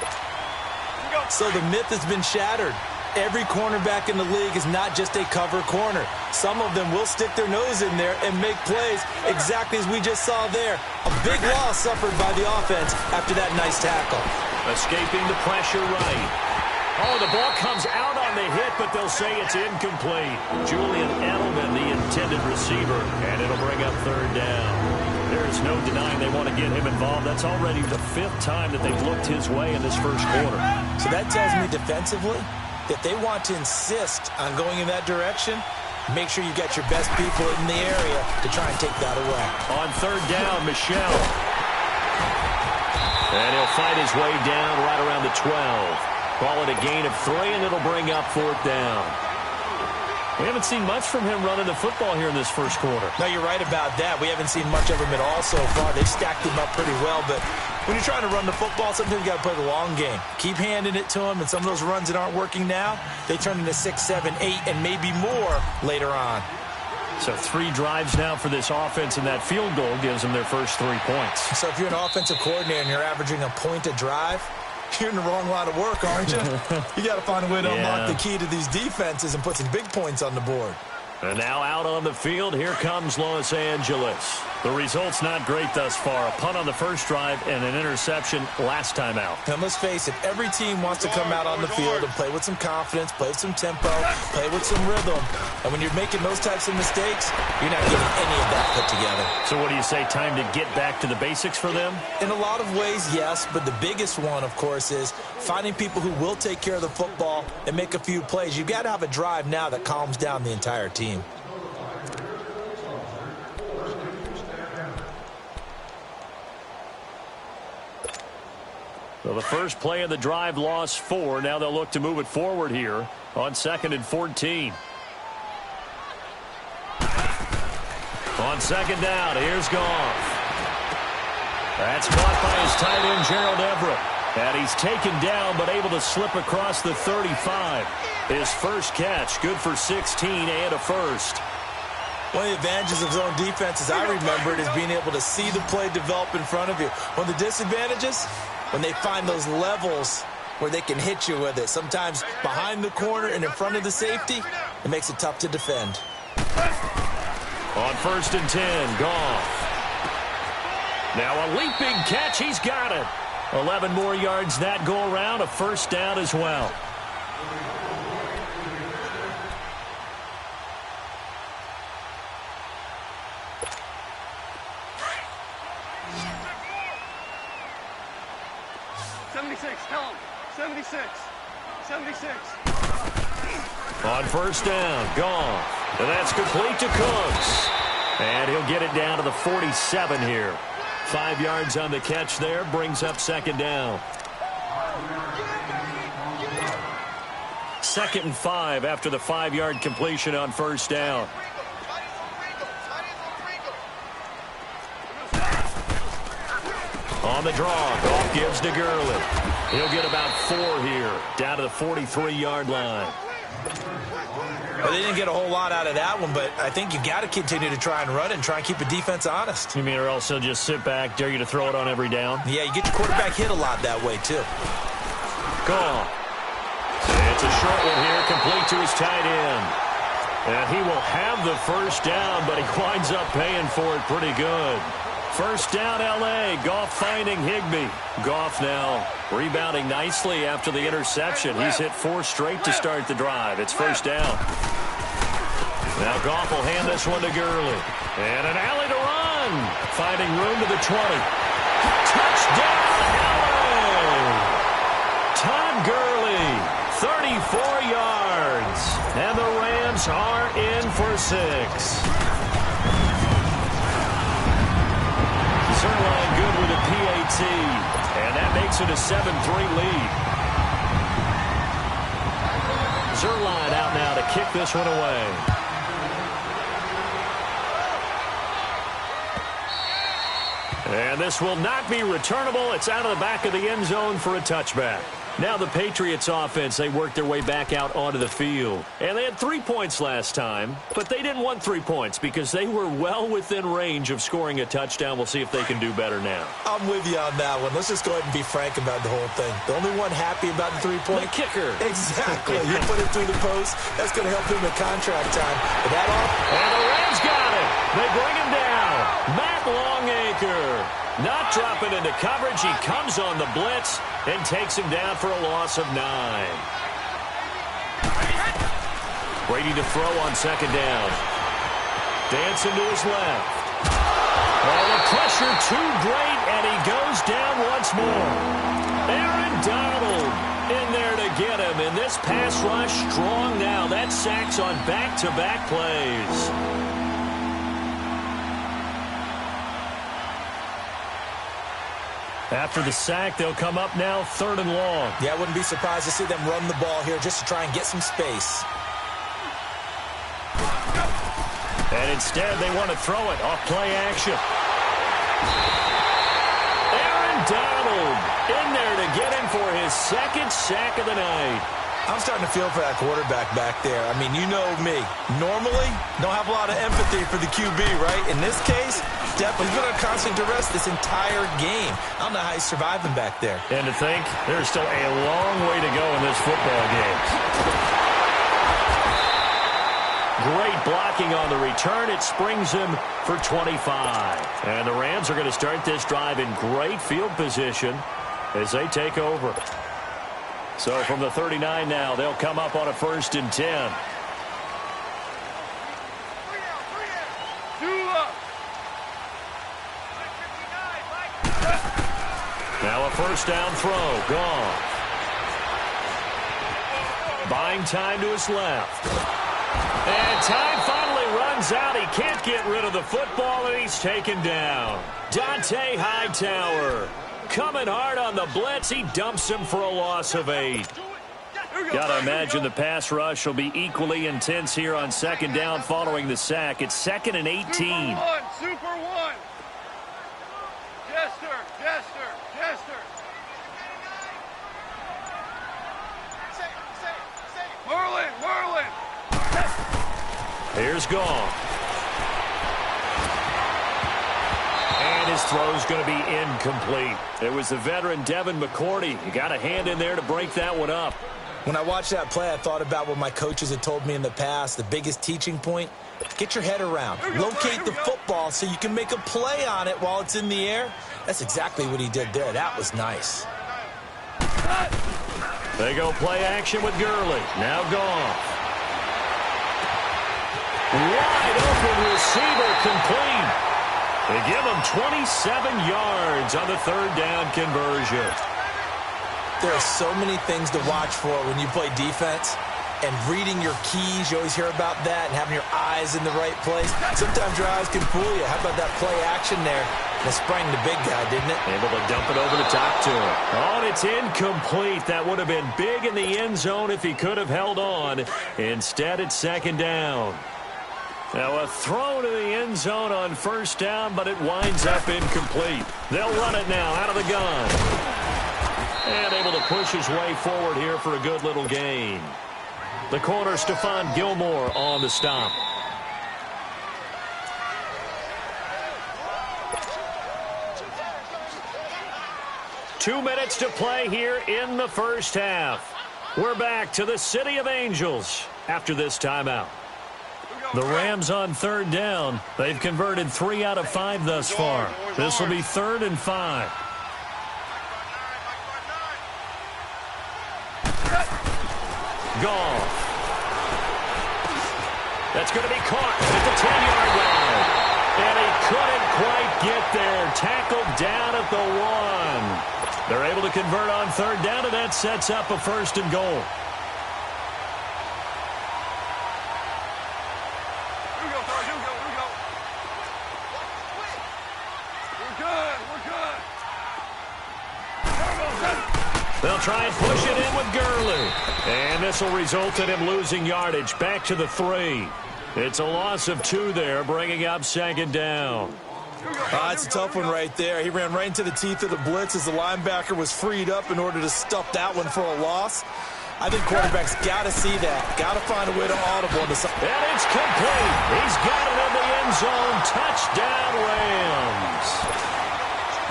So the myth has been shattered. Every cornerback in the league is not just a cover corner. Some of them will stick their nose in there and make plays exactly as we just saw there. A big loss suffered by the offense after that nice tackle. Escaping the pressure right. Oh, the ball comes out on the hit, but they'll say it's incomplete. Julian Edelman, the intended receiver, and it'll bring up third down. There's no denying they want to get him involved. That's already the 5th time that they've looked his way in this first quarter. So that tells me defensively that they want to insist on going in that direction. Make sure you got your best people in the area to try and take that away. On third down, Michel. And he'll fight his way down right around the 12. Call it a gain of 3, and it'll bring up fourth down. We haven't seen much from him running the football here in this first quarter. No, you're right about that. We haven't seen much of him at all so far. They've stacked him up pretty well, but when you're trying to run the football, sometimes you got to play the long game. Keep handing it to him, and some of those runs that aren't working now, they turn into 6, 7, 8, and maybe more later on. So 3 drives now for this offense, and that field goal gives them their first 3 points. So if you're an offensive coordinator and you're averaging a point a drive, you're in the wrong line of work, aren't you? You got to find a way to unlock the key to these defenses and put some big points on the board. And now out on the field, here comes Los Angeles. The result's not great thus far. A punt on the first drive and an interception last time out. And let's face it, every team wants to come out on the field and play with some confidence, play with some tempo, play with some rhythm. And when you're making those types of mistakes, you're not getting any of that put together. So what do you say, time to get back to the basics for them? In a lot of ways, yes, but the biggest one, of course, is finding people who will take care of the football and make a few plays. You've got to have a drive now that calms down the entire team. So the first play of the drive lost 4. Now they'll look to move it forward here on 2nd and 14. On second down, here's Goff. That's caught by his tight end, Gerald Everett. And he's taken down but able to slip across the 35. His first catch, good for 16 and a first. One of the advantages of zone defense, as I remember it, is being able to see the play develop in front of you. One of the disadvantages, when they find those levels where they can hit you with it. Sometimes behind the corner and in front of the safety, it makes it tough to defend. On 1st and 10, Goff. Now a leaping catch, he's got it. 11 more yards that go around, a first down as well. Tell him. 76. 76. On first down, Goff. And that's complete to Cooks. And he'll get it down to the 47 here. 5 yards on the catch there, brings up second down. 2nd and 5 after the 5-yard completion on first down. On the draw, Goff gives to Gurley. He'll get about 4 here, down to the 43-yard line. Well, they didn't get a whole lot out of that one, but I think you got to continue to try and run and try and keep the defense honest. You mean or else he'll just sit back, dare you to throw it on every down? Yeah, you get your quarterback hit a lot that way, too. Goff. It's a short one here, complete to his tight end. And he will have the first down, but he winds up paying for it pretty good. First down, L.A. Goff finding Higbee. Goff now rebounding nicely after the interception. He's hit 4 straight to start the drive. It's first down. Now Goff will hand this one to Gurley. And an alley to run. Finding room to the 20. Touchdown, L.A. Todd Gurley, 34 yards. And the Rams are in for 6. Zerline good with a PAT, and that makes it a 7-3 lead. Zerline out now to kick this one away. And this will not be returnable. It's out of the back of the end zone for a touchback. Now the Patriots offense, they worked their way back out onto the field. And they had 3 points last time, but they didn't want 3 points because they were well within range of scoring a touchdown. We'll see if they can do better now. I'm with you on that one. Let's just go ahead and be frank about the whole thing. The only one happy about the 3-point? The kicker. Exactly. You put it through the post. That's going to help him in contract time. But that off. And the Rams got it. They bring him down. Matt Longacre. Not dropping into coverage. He comes on the blitz and takes him down for a loss of 9. Brady to throw on second down. Dancing to his left. Oh, the pressure too great, and he goes down once more. Aaron Donald in there to get him, and this pass rush strong now. That's sacks on back-to-back plays. After the sack, they'll come up now 3rd and long. Yeah, I wouldn't be surprised to see them run the ball here just to try and get some space. And instead, they want to throw it off play action. Aaron Donald in there to get him for his 2nd sack of the night. I'm starting to feel for that quarterback back there. I mean, you know me. Normally, don't have a lot of empathy for the QB, right? In this case, definitely been under constant duress this entire game. I don't know how he's surviving back there. And to think, there's still a long way to go in this football game. Great blocking on the return. It springs him for 25. And the Rams are going to start this drive in great field position as they take over. So from the 39 now, they'll come up on a 1st and 10. Now a 1st down throw. Gone. Buying time to his left. And time finally runs out. He can't get rid of the football, and he's taken down. Dante Hightower coming hard on the blitz. He dumps him for a loss of 8. Got to imagine the pass rush will be equally intense here on 2nd down following the sack. It's 2nd and 18. Super one. Jester. Merlin. Here's Gone. And his throw's going to be incomplete. It was the veteran Devin McCourty. You got a hand in there to break that one up. When I watched that play, I thought about what my coaches had told me in the past. The biggest teaching point, get your head around. Locate the football so you can make a play on it while it's in the air. That's exactly what he did there. That was nice. They go play action with Gurley. Now Gone. Wide open receiver complete. They give him 27 yards on the 3rd down conversion. There are so many things to watch for when you play defense. And reading your keys, you always hear about that, and having your eyes in the right place. Sometimes your eyes can fool you. How about that play action there? That sprang the big guy, didn't it? Able to dump it over the top to him. Oh, and it's incomplete. That would have been big in the end zone if he could have held on. Instead, it's 2nd down. Now a throw to the end zone on 1st down, but it winds up incomplete. They'll run it now out of the gun. And able to push his way forward here for a good little gain. The corner, Stephon Gilmore on the stop. Two minutes to play here in the 1st half. We're back to the City of Angels after this timeout. The Rams on 3rd down. They've converted 3 out of 5 thus far. This will be 3rd and 5. Goff. That's going to be caught at the 10-yard line. And he couldn't quite get there. Tackled down at the 1. They're able to convert on 3rd down, and that sets up a 1st and goal. They'll try and push it in with Gurley. And this will result in him losing yardage back to the 3. It's a loss of 2 there, bringing up 2nd down. It's a tough one right there. He ran right into the teeth of the blitz as the linebacker was freed up in order to stuff that one for a loss. I think quarterbacks got to see that. Got to find a way to audible. And it's complete. He's got it in the end zone. Touchdown, Rams.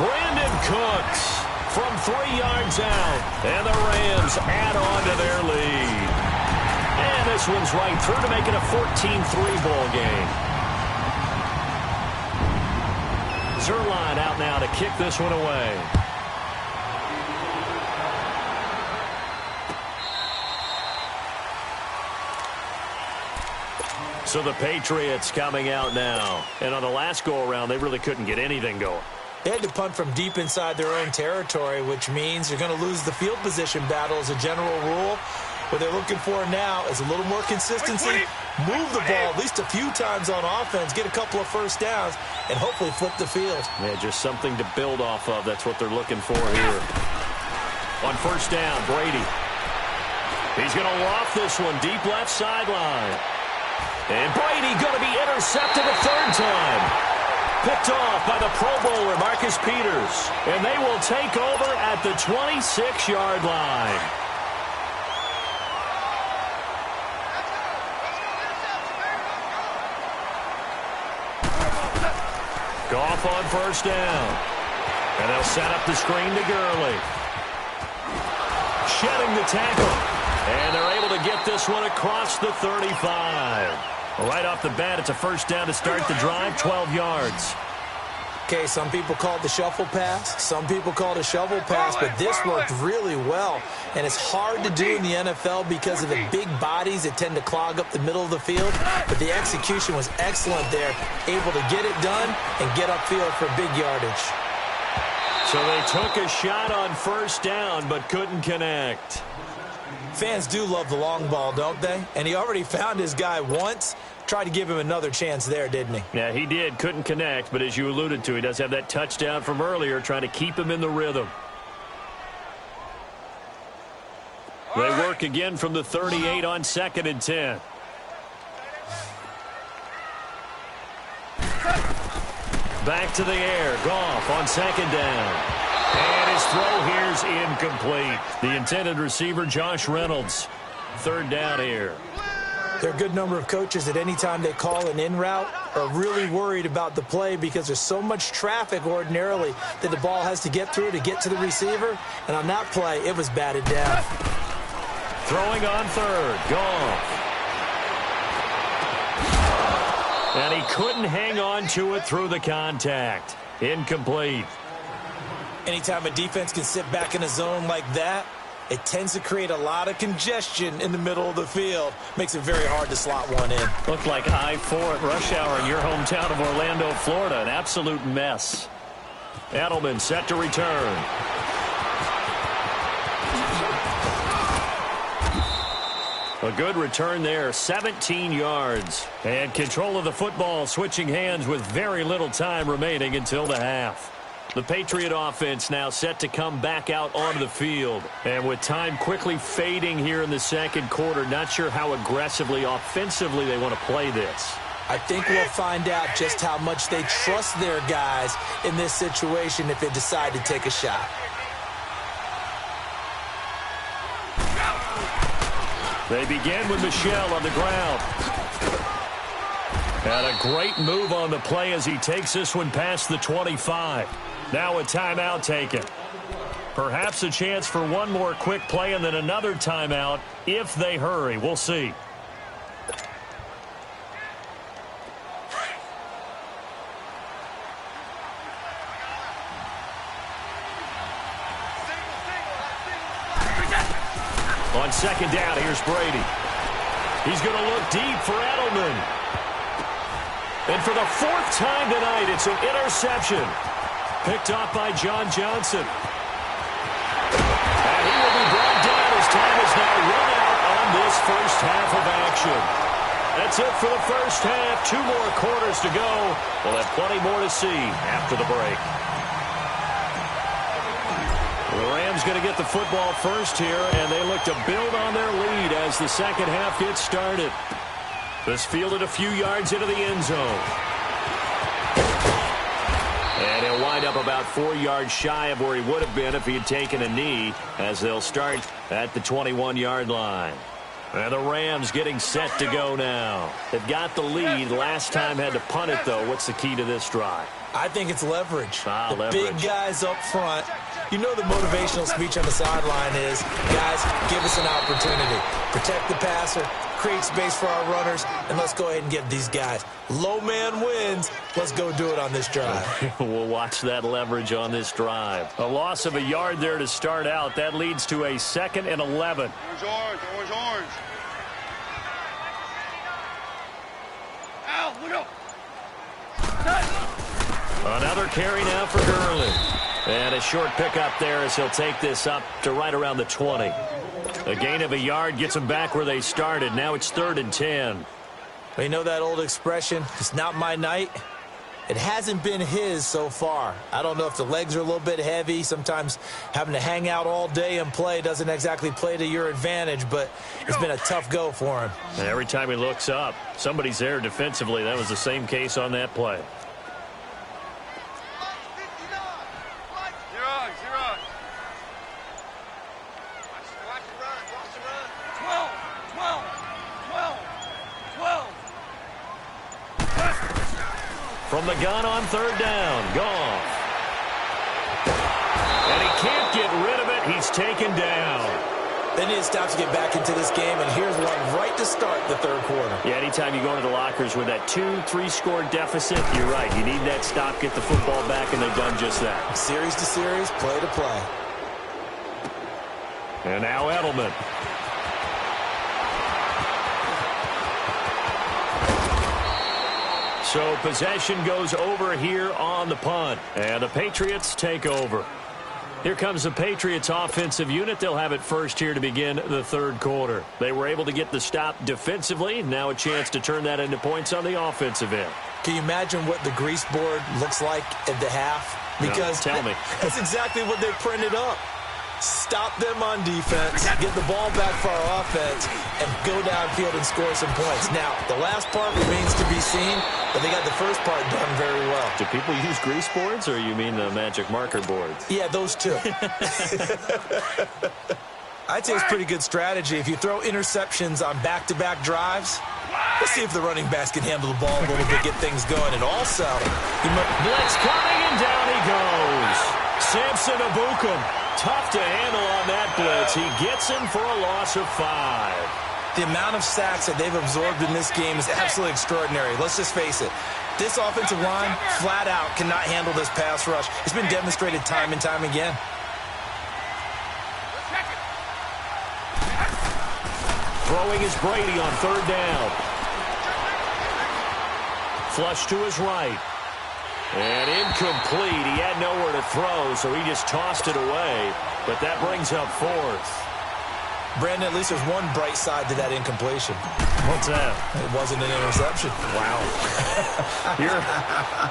Brandon Cooks from 3 yards out. And the Rams add on to their lead. And this one's right through to make it a 14-3 ball game. Zerline out now to kick this one away. So the Patriots coming out now. And on the last go-around, they really couldn't get anything going. They had to punt from deep inside their own territory, which means you're going to lose the field position battle as a general rule. What they're looking for now is a little more consistency, move the ball at least a few times on offense, get a couple of first downs, and hopefully flip the field. Yeah, just something to build off of. That's what they're looking for here. On first down, Brady. He's going to loft this one deep left sideline. And Brady going to be intercepted a third time. Picked off by the Pro Bowler, Marcus Peters. And they will take over at the 26-yard line. Goff on first down. And they'll set up the screen to Gurley. Shedding the tackle. And they're able to get this one across the 35. Right off the bat, it's a first down to start the drive, 12 yards. Okay, some people call it the shuffle pass. Some people call it a shovel pass, but this worked really well. And it's hard to do in the NFL because of the big bodies that tend to clog up the middle of the field. But the execution was excellent there, able to get it done and get upfield for big yardage. So they took a shot on first down, but couldn't connect. Fans do love the long ball, don't they? And he already found his guy once. Tried to give him another chance there, didn't he? Yeah, he did. Couldn't connect, but as you alluded to, he does have that touchdown from earlier, trying to keep him in the rhythm. They work again from the 38 on 2nd and 10. Back to the air. Goff on 2nd down. And his throw here's incomplete. The intended receiver, Josh Reynolds. 3rd down here. There are a good number of coaches that any time they call an in route are really worried about the play because there's so much traffic ordinarily that the ball has to get through to get to the receiver. And on that play, it was batted down. Throwing on 3rd. Goff. And he couldn't hang on to it through the contact. Incomplete. Anytime a defense can sit back in a zone like that, it tends to create a lot of congestion in the middle of the field. Makes it very hard to slot one in. Looked like I-4 at rush hour in your hometown of Orlando, Florida. An absolute mess. Edelman set to return. A good return there, 17 yards. And control of the football, switching hands with very little time remaining until the half. The Patriot offense now set to come back out onto the field. And with time quickly fading here in the second quarter, not sure how aggressively, offensively they want to play this. I think we'll find out just how much they trust their guys in this situation if they decide to take a shot. They begin with Michel on the ground. And a great move on the play as he takes this one past the 25. Now a timeout taken. Perhaps a chance for one more quick play and then another timeout if they hurry. We'll see. On 2nd down, here's Brady. He's going to look deep for Edelman. And for the 4th time tonight, it's an interception. Picked off by John Johnson. And he will be brought down as time is now run out on this first half of action. That's it for the first half. 2 more quarters to go. We'll have plenty more to see after the break. The Rams going to get the football first here, and they look to build on their lead as the second half gets started. This fielded a few yards into the end zone. He'll wind up about 4 yards shy of where he would have been if he had taken a knee, as they'll start at the 21-yard line. And the Rams getting set to go now. They've got the lead. Last time had to punt it, though. What's the key to this drive? I think it's leverage. The leverage. Big guys up front. You know the motivational speech on the sideline is, guys, give us an opportunity. Protect the passer, create space for our runners, and let's go ahead and get these guys. Low man wins. Let's go do it on this drive. We'll watch that leverage on this drive. A loss of a yard there to start out. That leads to a 2nd and 11. Orange. Ow, look up. Another carry now for Gurley. And a short pickup there as he'll take this up to right around the 20. A gain of a yard gets them back where they started. Now it's 3rd and 10. Well, you know that old expression, it's not my night? It hasn't been his so far. I don't know if the legs are a little bit heavy. Sometimes having to hang out all day and play doesn't exactly play to your advantage, but it's been a tough go for him. And every time he looks up, somebody's there defensively. That was the same case on that play. From the gun on 3rd down, Goff. And he can't get rid of it. He's taken down. They need to stop to get back into this game, and here's one right to start the 3rd quarter. Yeah, anytime you go into the lockers with that 2-3 score deficit, you're right. You need that stop, get the football back, and they've done just that. Series to series, play to play. And now Edelman. So possession goes over here on the punt. And the Patriots take over. Here comes the Patriots offensive unit. They'll have it first here to begin the 3rd quarter. They were able to get the stop defensively. Now a chance to turn that into points on the offensive end. Can you imagine what the grease board looks like at the half? Because no, tell me. That's exactly what they printed up. Stop them on defense, get the ball back for our offense, and go downfield and score some points. Now, the last part remains to be seen, but they got the first part done very well. Do people use grease boards, or you mean the magic marker boards? Yeah, those two. I'd say it's pretty good strategy. If you throw interceptions on back-to-back drives, let's see if the running backs can handle the ball a little bit, get things going. And also, blitz coming, and down he goes. Samson Abukum. Tough to handle on that blitz. He gets him for a loss of 5. The amount of sacks that they've absorbed in this game is absolutely extraordinary. Let's just face it. This offensive line, flat out, cannot handle this pass rush. It's been demonstrated time and time again. Throwing is Brady on 3rd down. Flush to his right. And incomplete. He had nowhere to throw, so he just tossed it away. But that brings up 4th. Brandon, at least there's one bright side to that incompletion. What's that? It wasn't an interception. Wow.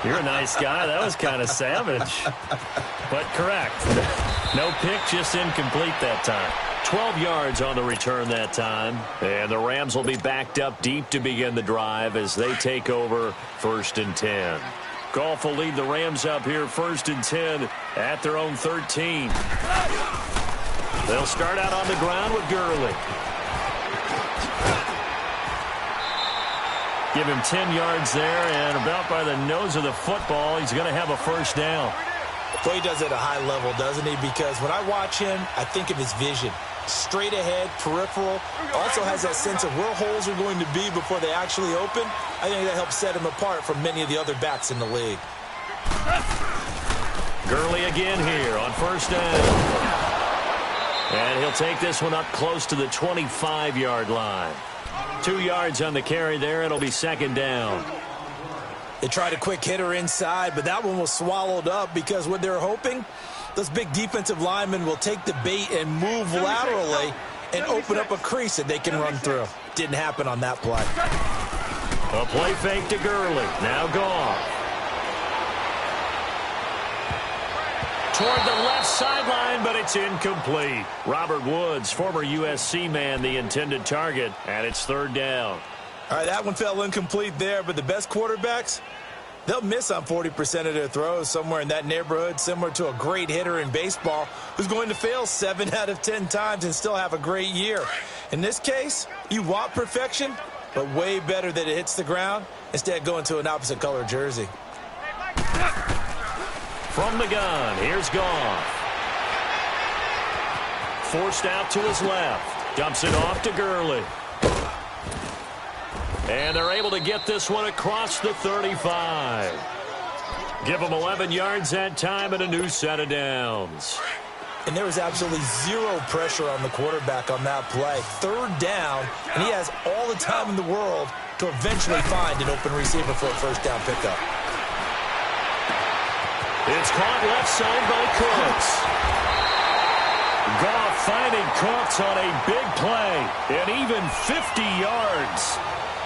You're a nice guy. That was kind of savage. But correct. No pick, just incomplete that time. 12 yards on the return that time. And the Rams will be backed up deep to begin the drive as they take over 1st and 10. Goff will lead the Rams up here 1st and 10 at their own 13. They'll start out on the ground with Gurley. Give him 10 yards there, and about by the nose of the football, he's going to have a 1st down. Well, he does it at a high level, doesn't he? Because when I watch him, I think of his vision. Straight ahead, peripheral. Also has that sense of where holes are going to be before they actually open. I think that helps set him apart from many of the other backs in the league. Gurley again here on 1st down. And he'll take this one up close to the 25-yard line. 2 yards on the carry there. It'll be 2nd down. They tried a quick hitter inside, but that one was swallowed up because what they're hoping, those big defensive linemen will take the bait and move laterally and open up a crease that they can run through. Didn't happen on that play. A play fake to Gurley. Now Goff. Toward the left sideline, but it's incomplete. Robert Woods, former USC man, the intended target, and it's 3rd down. All right, that one fell incomplete there, but the best quarterbacks, They'll miss on 40% of their throws, somewhere in that neighborhood, similar to a great hitter in baseball who's going to fail 7 out of 10 times and still have a great year. In this case, you want perfection, but way better that it hits the ground instead going to an opposite color jersey. From the gun, here's Goff. Forced out to his left. Dumps it off to Gurley. And they're able to get this one across the 35. Give them 11 yards that time and a new set of downs. And there was absolutely zero pressure on the quarterback on that play. 3rd down, and he has all the time in the world to eventually find an open receiver for a first down pickup. It's caught left side by Cooks. Goff finding Cooks on a big play, and even 50 yards.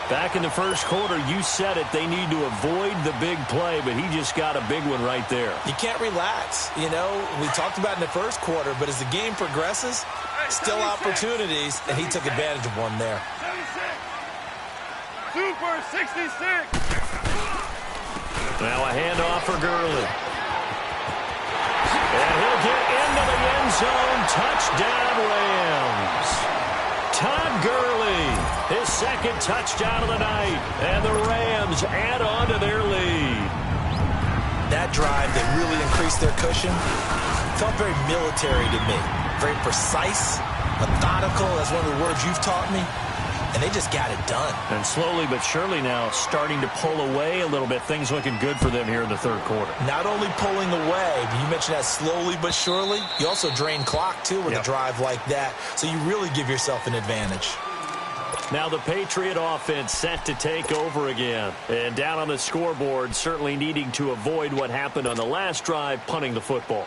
Back in the first quarter, you said it, they need to avoid the big play, but he just got a big one right there. You can't relax. You know, we talked about in the first quarter, but as the game progresses, still opportunities, and he took advantage of one there. 76. Super 66. Now a handoff for Gurley. And he'll get into the end zone. Touchdown, Rams. Todd Gurley, his second touchdown of the night, and the Rams add on to their lead. That drive that really increased their cushion felt very military to me. Very precise, methodical, that's one of the words you've taught me, and they just got it done. And slowly but surely now starting to pull away a little bit. Things looking good for them here in the third quarter. Not only pulling away, but you mentioned that slowly but surely. You also drain clock, too, with a drive like that. So you really give yourself an advantage. Now the Patriot offense set to take over again. And down on the scoreboard, certainly needing to avoid what happened on the last drive, punting the football.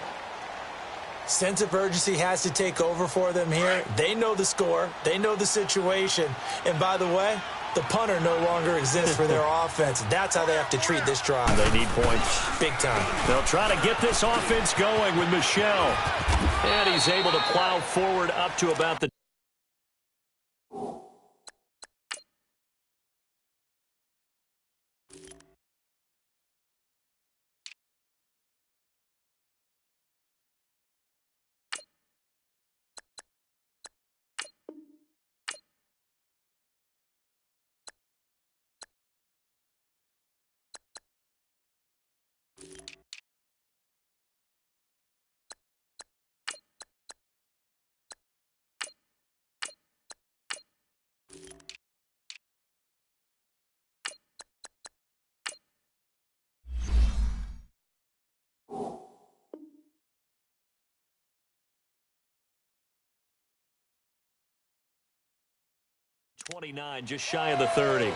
Sense of urgency has to take over for them here. They know the score. They know the situation. And by the way, the punter no longer exists for their offense. That's how they have to treat this drive. They need points. Big time. They'll try to get this offense going with Michel. And he's able to plow forward up to about the... .29, just shy of the 30.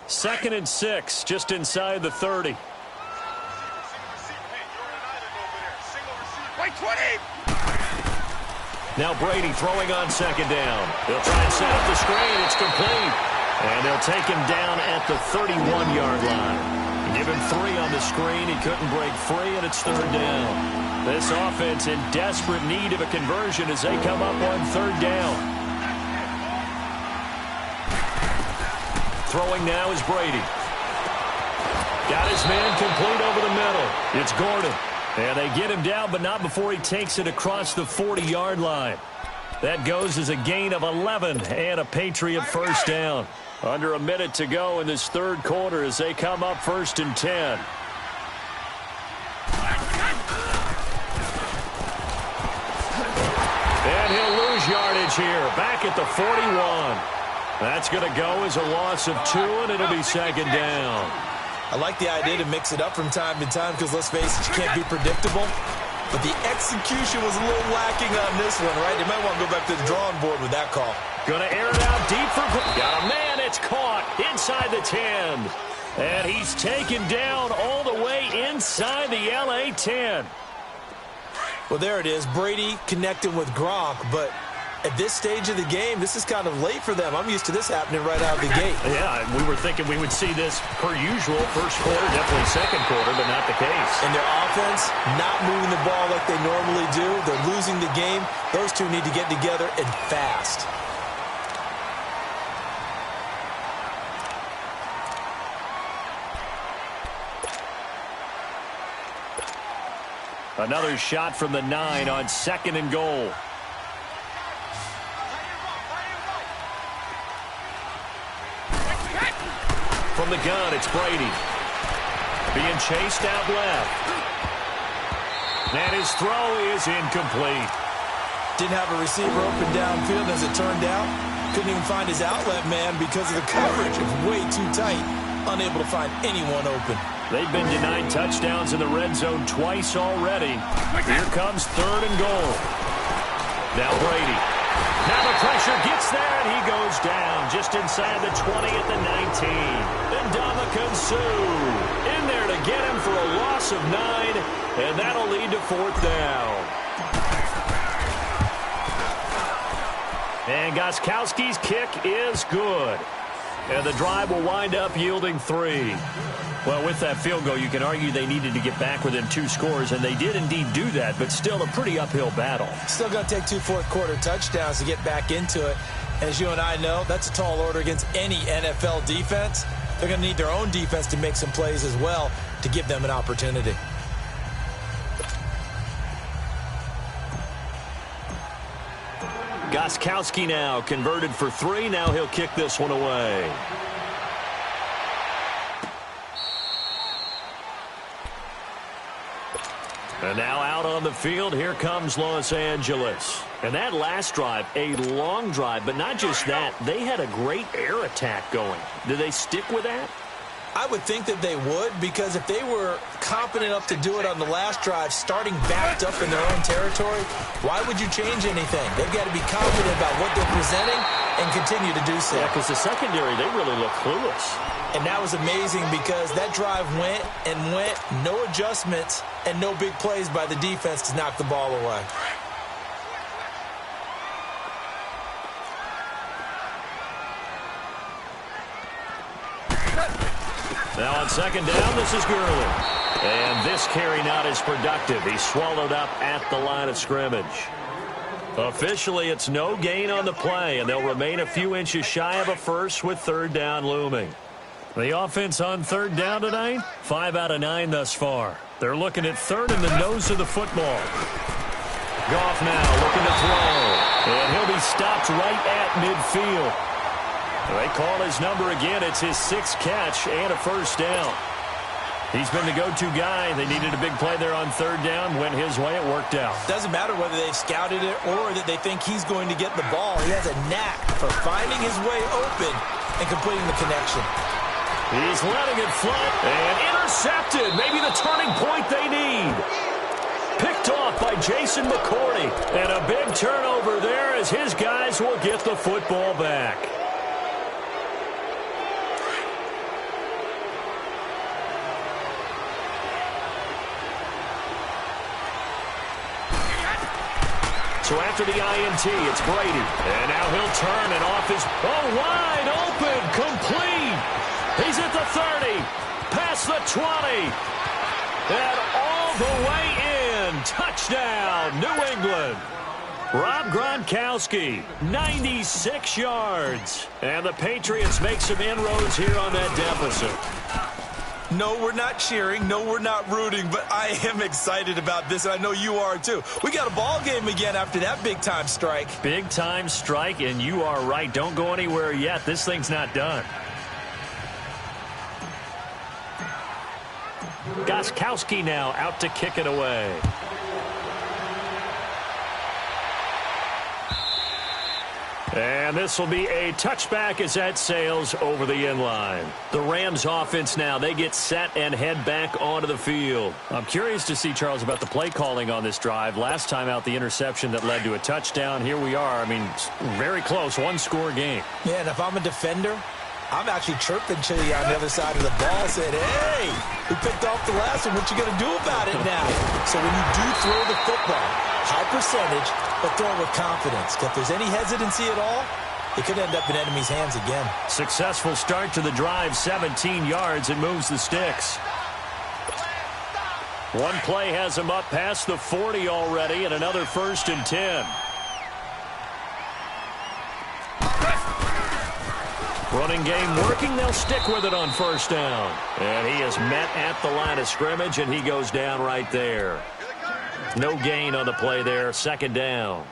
Second and 6, just inside the 30. White 20. Now Brady throwing on second down. He'll try and set up the screen. It's complete. And they'll take him down at the 31-yard line. Give him 3 on the screen. He couldn't break free, and it's third down. This offense in desperate need of a conversion as they come up on third down. Throwing now is Brady. Got his man complete over the middle. It's Gordon. And they get him down, but not before he takes it across the 40-yard line. That goes as a gain of 11 and a Patriot first down. Under a minute to go in this third quarter as they come up first and 10. And he'll lose yardage here. Back at the 41. That's going to go as a loss of 2, and it'll be second down. I like the idea to mix it up from time to time because, let's face it, you can't be predictable. But the execution was a little lacking on this one, right? They might want to go back to the drawing board with that call. Going to air it out deep for... Got a man. It's caught inside the 10. And he's taken down all the way inside the LA 10. Well, there it is. Brady connecting with Gronk, but At this stage of the game, this is kind of late for them. I'm used to this happening right out of the gate. Yeah, we were thinking we would see this per usual. First quarter, definitely second quarter, but not the case. And their offense not moving the ball like they normally do. They're losing the game. Those two need to get together and fast. Another shot from the 9 on 2nd and goal. From the gun, it's Brady. Being chased out left. And his throw is incomplete. Didn't have a receiver open downfield as it turned out. Couldn't even find his outlet man because of the coverage. It's way too tight. Unable to find anyone open. They've been denied touchdowns in the red zone twice already. Here comes 3rd and goal. Now Brady. Now the pressure gets there, and he goes down just inside the 20 at the 19. And Ndamukong Suh in there to get him for a loss of 9, and that'll lead to 4th down. And Gostkowski's kick is good. And the drive will wind up yielding 3. Well, with that field goal, you can argue they needed to get back within 2 scores, and they did indeed do that, but still a pretty uphill battle. Still going to take 2 fourth-quarter touchdowns to get back into it. As you and I know, that's a tall order against any NFL defense. They're going to need their own defense to make some plays as well to give them an opportunity. Gostkowski now converted for 3. Now he'll kick this one away. And now out on the field, here comes Los Angeles. And that last drive, a long drive, but not just that. They had a great air attack going. Do they stick with that? I would think that they would, because if they were competent enough to do it on the last drive, starting backed up in their own territory, why would you change anything? They've got to be confident about what they're presenting and continue to do so. Yeah, because the secondary, they really look clueless. And that was amazing because that drive went and went, no adjustments, and no big plays by the defense to knock the ball away. Now on 2nd down, this is Gurley. And this carry not as productive. He's swallowed up at the line of scrimmage. Officially, it's no gain on the play, and they'll remain a few inches shy of a first with 3rd down looming. The offense on 3rd down tonight, 5 out of 9 thus far. They're looking at 3rd in the nose of the football. Goff now looking to throw. And he'll be stopped right at midfield. They call his number again. It's his 6th catch and a first down. He's been the go-to guy. They needed a big play there on 3rd down. Went his way. It worked out. Doesn't matter whether they've scouted it or that they think he's going to get the ball. He has a knack for finding his way open and completing the connection. He's letting it float and intercepted. Maybe the turning point they need. Picked off by Jason McCourty. And a big turnover there as his guys will get the football back. So after the INT, it's Brady. And now he'll turn and off his... Oh, wide open, complete. He's at the 30, past the 20, and all the way in. Touchdown, New England. Rob Gronkowski, 96 yards. And the Patriots make some inroads here on that deficit. No, we're not cheering. No, we're not rooting. But I am excited about this, and I know you are too. We got a ball game again after that big-time strike. Big-time strike, and you are right. Don't go anywhere yet. This thing's not done. Gostkowski now out to kick it away. And this will be a touchback as that sails over the inline. The Rams offense now, they get set and head back onto the field. I'm curious to see, Charles, about the play calling on this drive. Last time out, the interception that led to a touchdown. Here we are. I mean, very close, one-score game. Yeah, and if I'm a defender, I'm actually chirping to you on the other side of the ball, saying, hey, we picked off the last one. What you going to do about it now? So when you do throw the football, High percentage, but throw it with confidence. If there's any hesitancy at all, it could end up in enemy's hands again. Successful start to the drive, 17 yards, and moves the sticks. One play has him up past the 40 already, and another 1st and 10. Running game working. They'll stick with it on 1st down. And he is met at the line of scrimmage, and he goes down right there. No gain on the play there. 2nd down.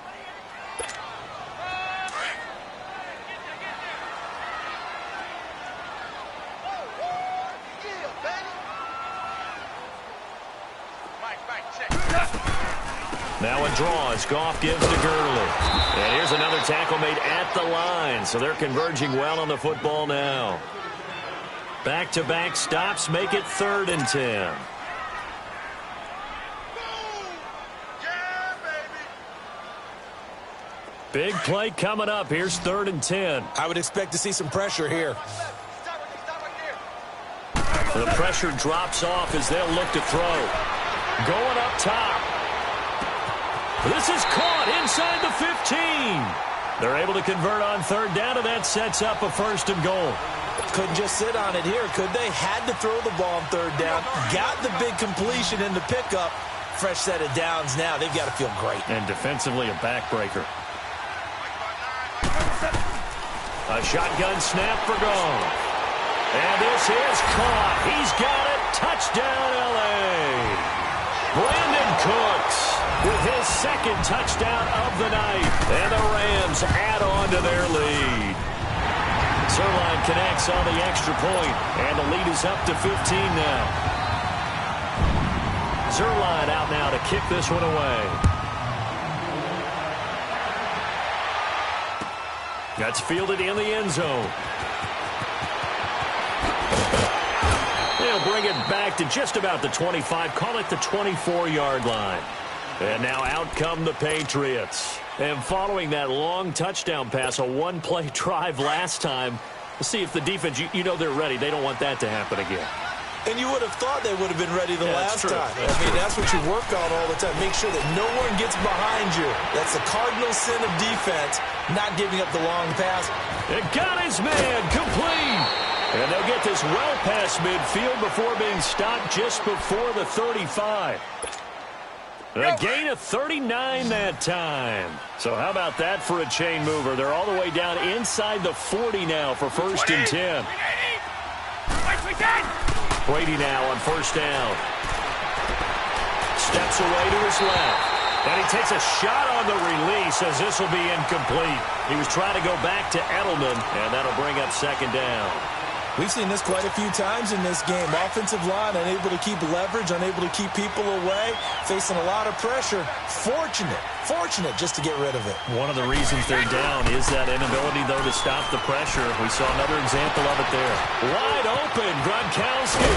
Now a draw as Goff gives to Gurley. And here's another tackle made at the line. So they're converging well on the football now. Back-to-back stops make it 3rd and 10. Big play coming up. Here's 3rd and 10. I would expect to see some pressure here. The pressure drops off as they'll look to throw. Going up top. This is caught inside the 15. They're able to convert on 3rd down, and that sets up a 1st and goal. Couldn't just sit on it here, could they? Had to throw the ball on 3rd down. Got the big completion in the pickup. Fresh set of downs now. They've got to feel great. And defensively a backbreaker. A shotgun snap for Goff. And this is caught. He's got it. Touchdown, L.A. Brandon Cooks with his 2nd touchdown of the night. And the Rams add on to their lead. Zerline connects on the extra point, and the lead is up to 15 now. Zerline out now to kick this one away. That's fielded in the end zone. They'll bring it back to just about the 25. Call it the 24-yard line. And now out come the Patriots. And following that long touchdown pass, a one-play drive last time, we'll see if the defense, you know they're ready. They don't want that to happen again. And you would have thought they would have been ready the last time. That's what you work on all the time. Make sure that no one gets behind you. That's the cardinal sin of defense, not giving up the long pass. It got his man complete. And they'll get this well past midfield before being stopped just before the 35. A gain of 39 that time. So how about that for a chain mover? They're all the way down inside the 40 now for 1st and 10. Brady now on 1st down. Steps away to his left. And he takes a shot on the release as this will be incomplete. He was trying to go back to Edelman, and that'll bring up 2nd down. We've seen this quite a few times in this game. Offensive line unable to keep leverage, unable to keep people away, facing a lot of pressure. Fortunate just to get rid of it. One of the reasons they're down is that inability, though, to stop the pressure. We saw another example of it there. Wide open, Gronkowski.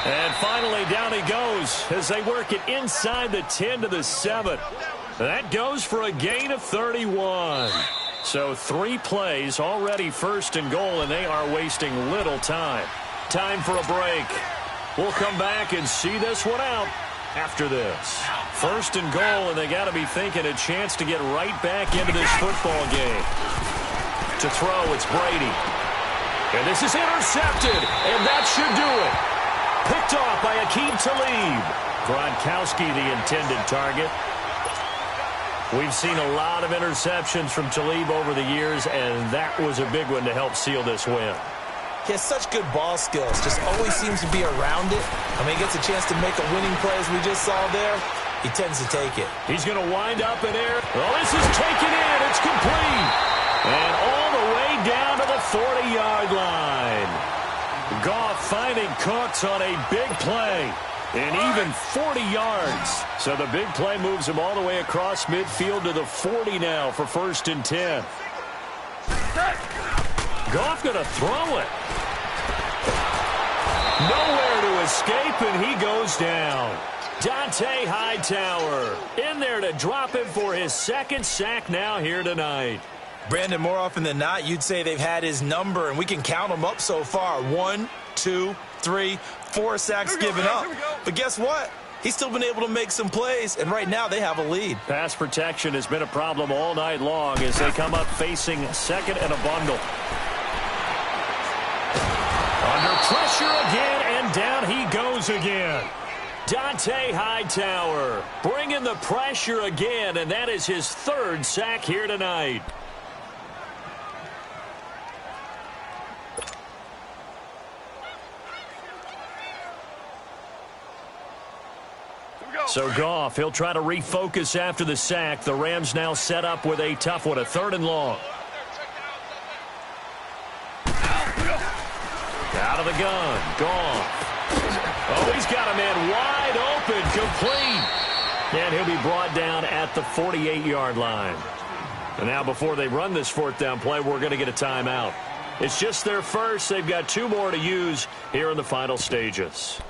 And finally, down he goes as they work it inside the 10 to the 7. That goes for a gain of 31. So 3 plays, already 1st and goal, and they are wasting little time. Time for a break. We'll come back and see this one out after this. 1st and goal, and they got to be thinking a chance to get right back into this football game. To throw, it's Brady. And this is intercepted, and that should do it. Picked off by Aqib Talib. Gronkowski, the intended target. We've seen a lot of interceptions from Talib over the years, and that was a big one to help seal this win. He has such good ball skills, just always seems to be around it. I mean, he gets a chance to make a winning play as we just saw there. He tends to take it. He's going to wind up in air. Well, this is taken in. It's complete. And all the way down to the 40-yard line. Goff finding Cooks on a big play. And even 40 yards. So the big play moves him all the way across midfield to the 40 now for 1st and 10. Goff going to throw it. Nowhere to escape, and he goes down. Dante Hightower in there to drop him for his 2nd sack now here tonight. Brandon, more often than not, you'd say they've had his number, and we can count them up so far. 1, 2, 3, 4 sacks given up. But guess what? he's still been able to make some plays, and right now they have a lead. Pass protection has been a problem all night long as they come up facing second and a bundle. Under pressure again, and down he goes again. Dante Hightower bringing the pressure again, and that is his third sack here tonight. So Goff, he'll try to refocus after the sack. The Rams now set up with a tough one, a 3rd and long. Out of the gun, Goff. Oh, he's got a man wide open, complete. And he'll be brought down at the 48-yard line. And now before they run this 4th down play, we're going to get a timeout. It's just their first. They've got 2 more to use here in the final stages.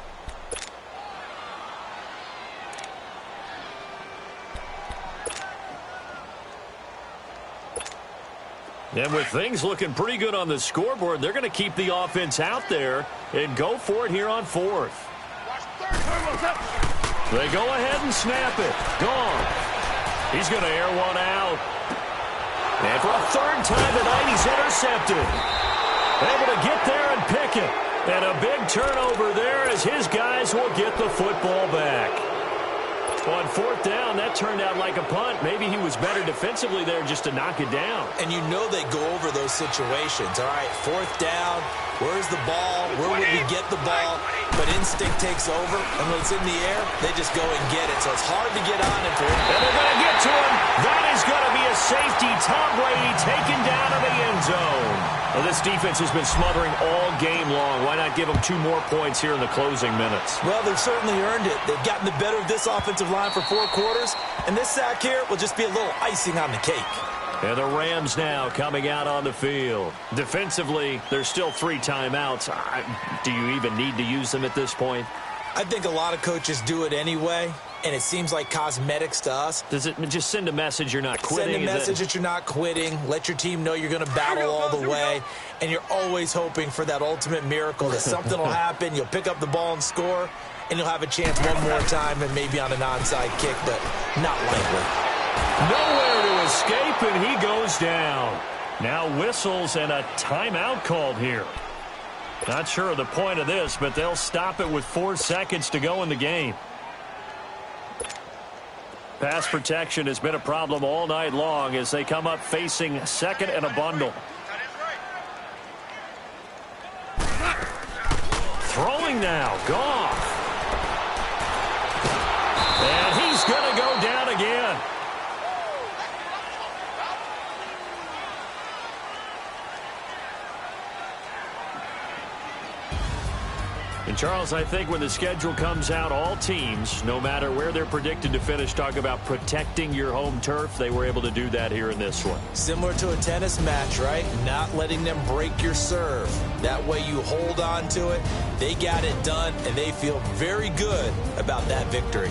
And with things looking pretty good on the scoreboard, they're going to keep the offense out there and go for it here on 4th. They go ahead and snap it. Gone. He's going to air one out. And for a 3rd time tonight, he's intercepted. Able to get there and pick it. And a big turnover there as his guys will get the football back. On 4th down, that turned out like a punt. Maybe he was better defensively there just to knock it down. And you know they go over those situations. All right, 4th down, where's the ball? Where would we get the ball? But instinct takes over, and when it's in the air, they just go and get it. So it's hard to get on it for him. And they're going to get to him. That is going to be a safety. Tom Brady taken down in the end zone. Well, this defense has been smothering all game long. Why not give them 2 more points here in the closing minutes? Well, they've certainly earned it. They've gotten the better of this offensive line for 4 quarters, and this sack here will just be a little icing on the cake. And the Rams now coming out on the field. Defensively, there's still 3 timeouts. Do you even need to use them at this point? I think a lot of coaches do it anyway, and it seems like cosmetics to us. Does it just send a message you're not quitting? Send a message that you're not quitting. Let your team know you're going to battle all the way, and you're always hoping for that ultimate miracle that something will happen, you'll pick up the ball and score, and you'll have a chance one more time and maybe on an onside kick, but not likely. Nowhere to escape, and he goes down. Now whistles and a timeout called here. Not sure of the point of this, but they'll stop it with 4 seconds to go in the game. Pass protection has been a problem all night long as they come up facing 2nd and a bundle. Throwing now, Goff. And he's going to go down again. And, Charles, I think when the schedule comes out, all teams, no matter where they're predicted to finish, talk about protecting your home turf. They were able to do that here in this one. Similar to a tennis match, right? Not letting them break your serve. That way you hold on to it. They got it done, and they feel very good about that victory.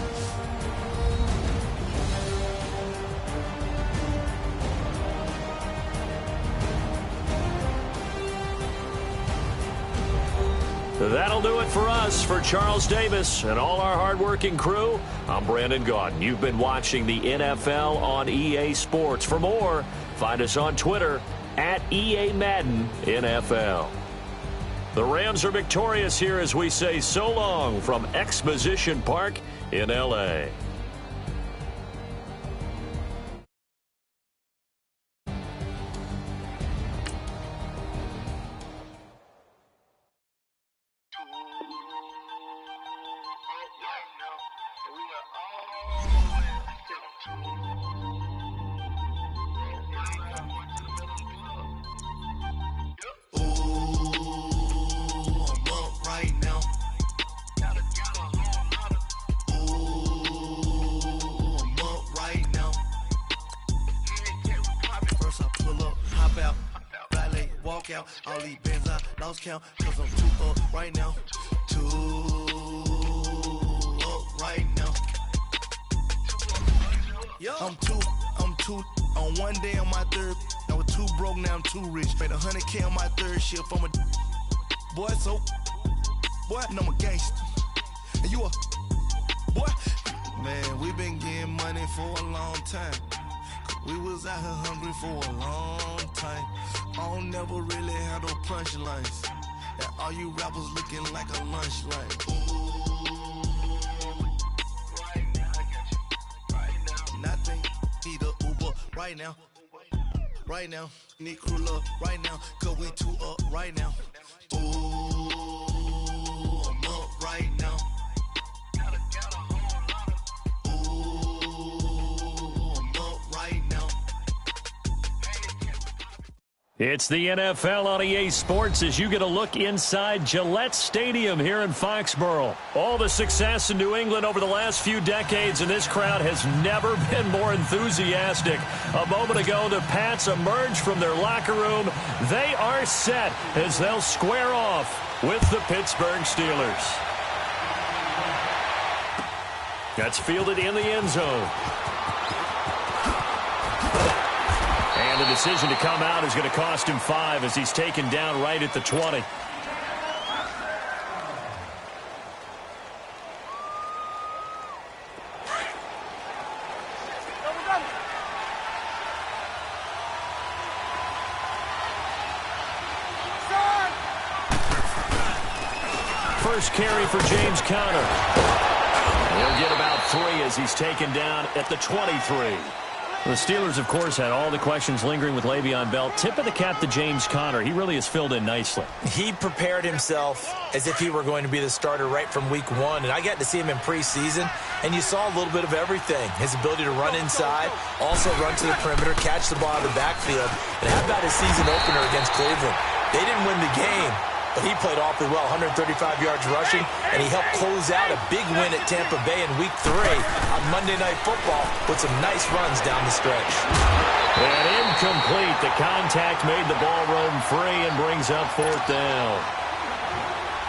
That'll do it for us. For Charles Davis and all our hardworking crew, I'm Brandon Gaudin. You've been watching the NFL on EA Sports. For more, find us on Twitter at EA Madden NFL. The Rams are victorious here as we say so long from Exposition Park in L.A. All these bands I lost count, cause I'm too up right now. Too up right now. I'm too on one day on my third. I was too broke, now I'm too rich. Made 100K on my third shift from a boy, so boy, and I'm a gangster. And you a boy, Man, we been getting money for a long time. We was out here hungry for a long time. I don't never really have no punchlines. And all you rappers looking like a lunch line. Nothing, need a Uber right now. Right now, need crew love right now. Cause we two up right now. Ooh, I'm up right now. It's the NFL on EA Sports as you get a look inside Gillette Stadium here in Foxborough. All the success in New England over the last few decades, and this crowd has never been more enthusiastic. A moment ago, the Pats emerged from their locker room. They are set as they'll square off with the Pittsburgh Steelers. That's fielded in the end zone. And the decision to come out is going to cost him 5 as he's taken down right at the 20. First carry for James Conner. He'll get about 3 as he's taken down at the 23. The Steelers, of course, had all the questions lingering with Le'Veon Bell. Tip of the cap to James Conner. He really has filled in nicely. He prepared himself as if he were going to be the starter right from week 1. And I got to see him in preseason, and you saw a little bit of everything. His ability to run inside, also run to the perimeter, catch the ball in the backfield. And how about his season opener against Cleveland? They didn't win the game, but he played awfully well, 135 yards rushing, and he helped close out a big win at Tampa Bay in Week 3 on Monday Night Football with some nice runs down the stretch. And incomplete. The contact made the ball roam free and brings up 4th down.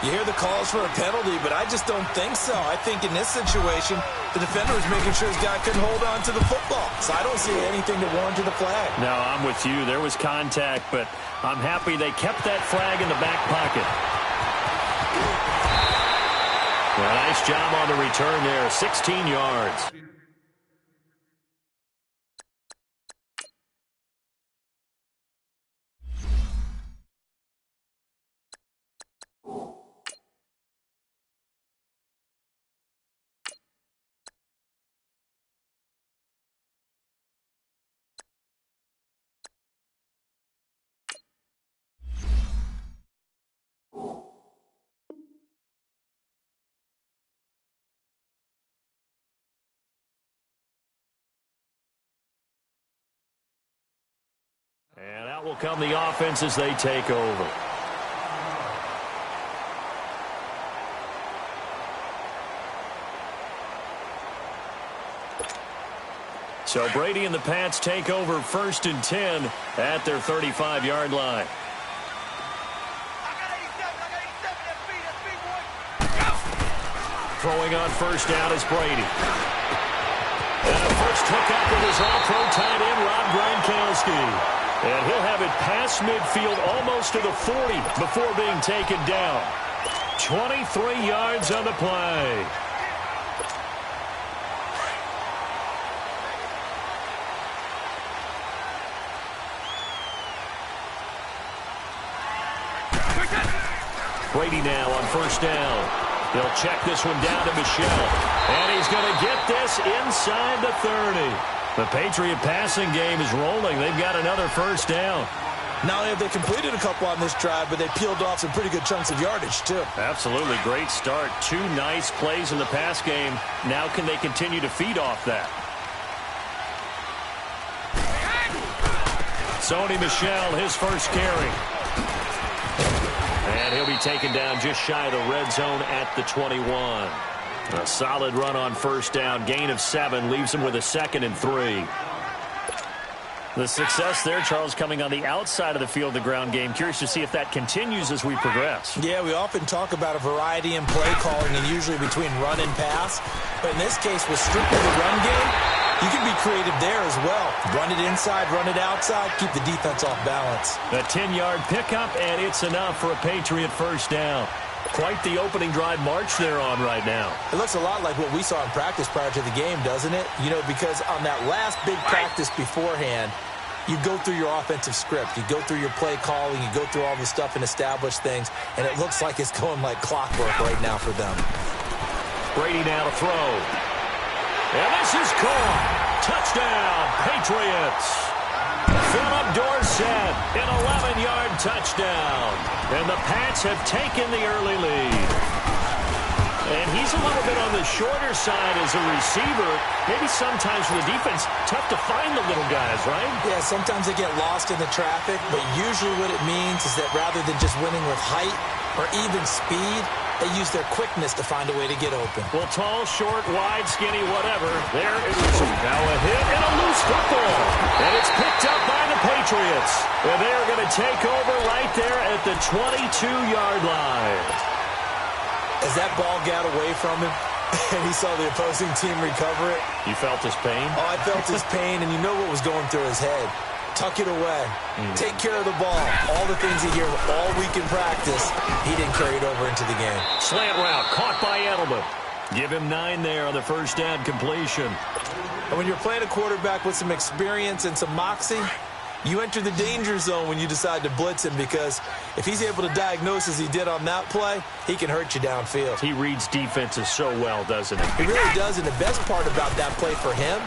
You hear the calls for a penalty, but I just don't think so. I think in this situation, the defender was making sure his guy couldn't hold on to the football. So I don't see anything that warranted a flag. No, I'm with you. There was contact, but I'm happy they kept that flag in the back pocket. Well, nice job on the return there. 16 yards. And out will come the offense as they take over. So Brady and the Pats take over 1st and 10 at their 35-yard line. Throwing on 1st down is Brady. And a first hookup with his all-pro tight end, Rob Gronkowski. And he'll have it past midfield almost to the 40 before being taken down. 23 yards on the play. Brady now on 1st down. He'll check this one down to Michel. And he's going to get this inside the 30. The Patriot passing game is rolling. They've got another 1st down. Not only have they completed a couple on this drive, but they peeled off some pretty good chunks of yardage, too. Absolutely. Great start. 2 nice plays in the pass game. Now can they continue to feed off that? Sony Michel, his first carry. And he'll be taken down just shy of the red zone at the 21. A solid run on 1st down. Gain of 7 leaves him with a 2nd and 3. The success there, Charles, coming on the outside of the field, the ground game. Curious to see if that continues as we progress. Yeah, we often talk about a variety in play calling and usually between run and pass. But in this case, with strictly the run game, you can be creative there as well. Run it inside, run it outside, keep the defense off balance. A 10-yard pickup, and it's enough for a Patriot 1st down. Quite the opening drive march they're on right now. It looks a lot like what we saw in practice prior to the game, doesn't it? You know, because on that last big practice beforehand, you go through your offensive script. You go through your play calling. You go through all the stuff and establish things, and it looks like it's going like clockwork right now for them. Brady now to throw. And this is caught. Touchdown, Patriots. Philip Dorsett, an 11-yard touchdown. And the Pats have taken the early lead. And he's a little bit on the shorter side as a receiver. Maybe sometimes for the defense, tough to find the little guys, right? Yeah, sometimes they get lost in the traffic, but usually what it means is that rather than just winning with height or even speed, they use their quickness to find a way to get open. Well, tall, short, wide, skinny, whatever. There it is. Now a hit and a loose football. And it's picked up by the Patriots. And they're going to take over right there at the 22-yard line. As that ball got away from him and he saw the opposing team recover it. You felt his pain? Oh, I felt his pain, and you know what was going through his head. Tuck it away. Take care of the ball. All the things he hears all week in practice, he didn't carry it over into the game. Slant route caught by Edelman. Give him 9 there on the first down completion. And when you're playing a quarterback with some experience and some moxie, you enter the danger zone when you decide to blitz him, because if he's able to diagnose as he did on that play, he can hurt you downfield. He reads defenses so well, doesn't he? He really does, and the best part about that play for him,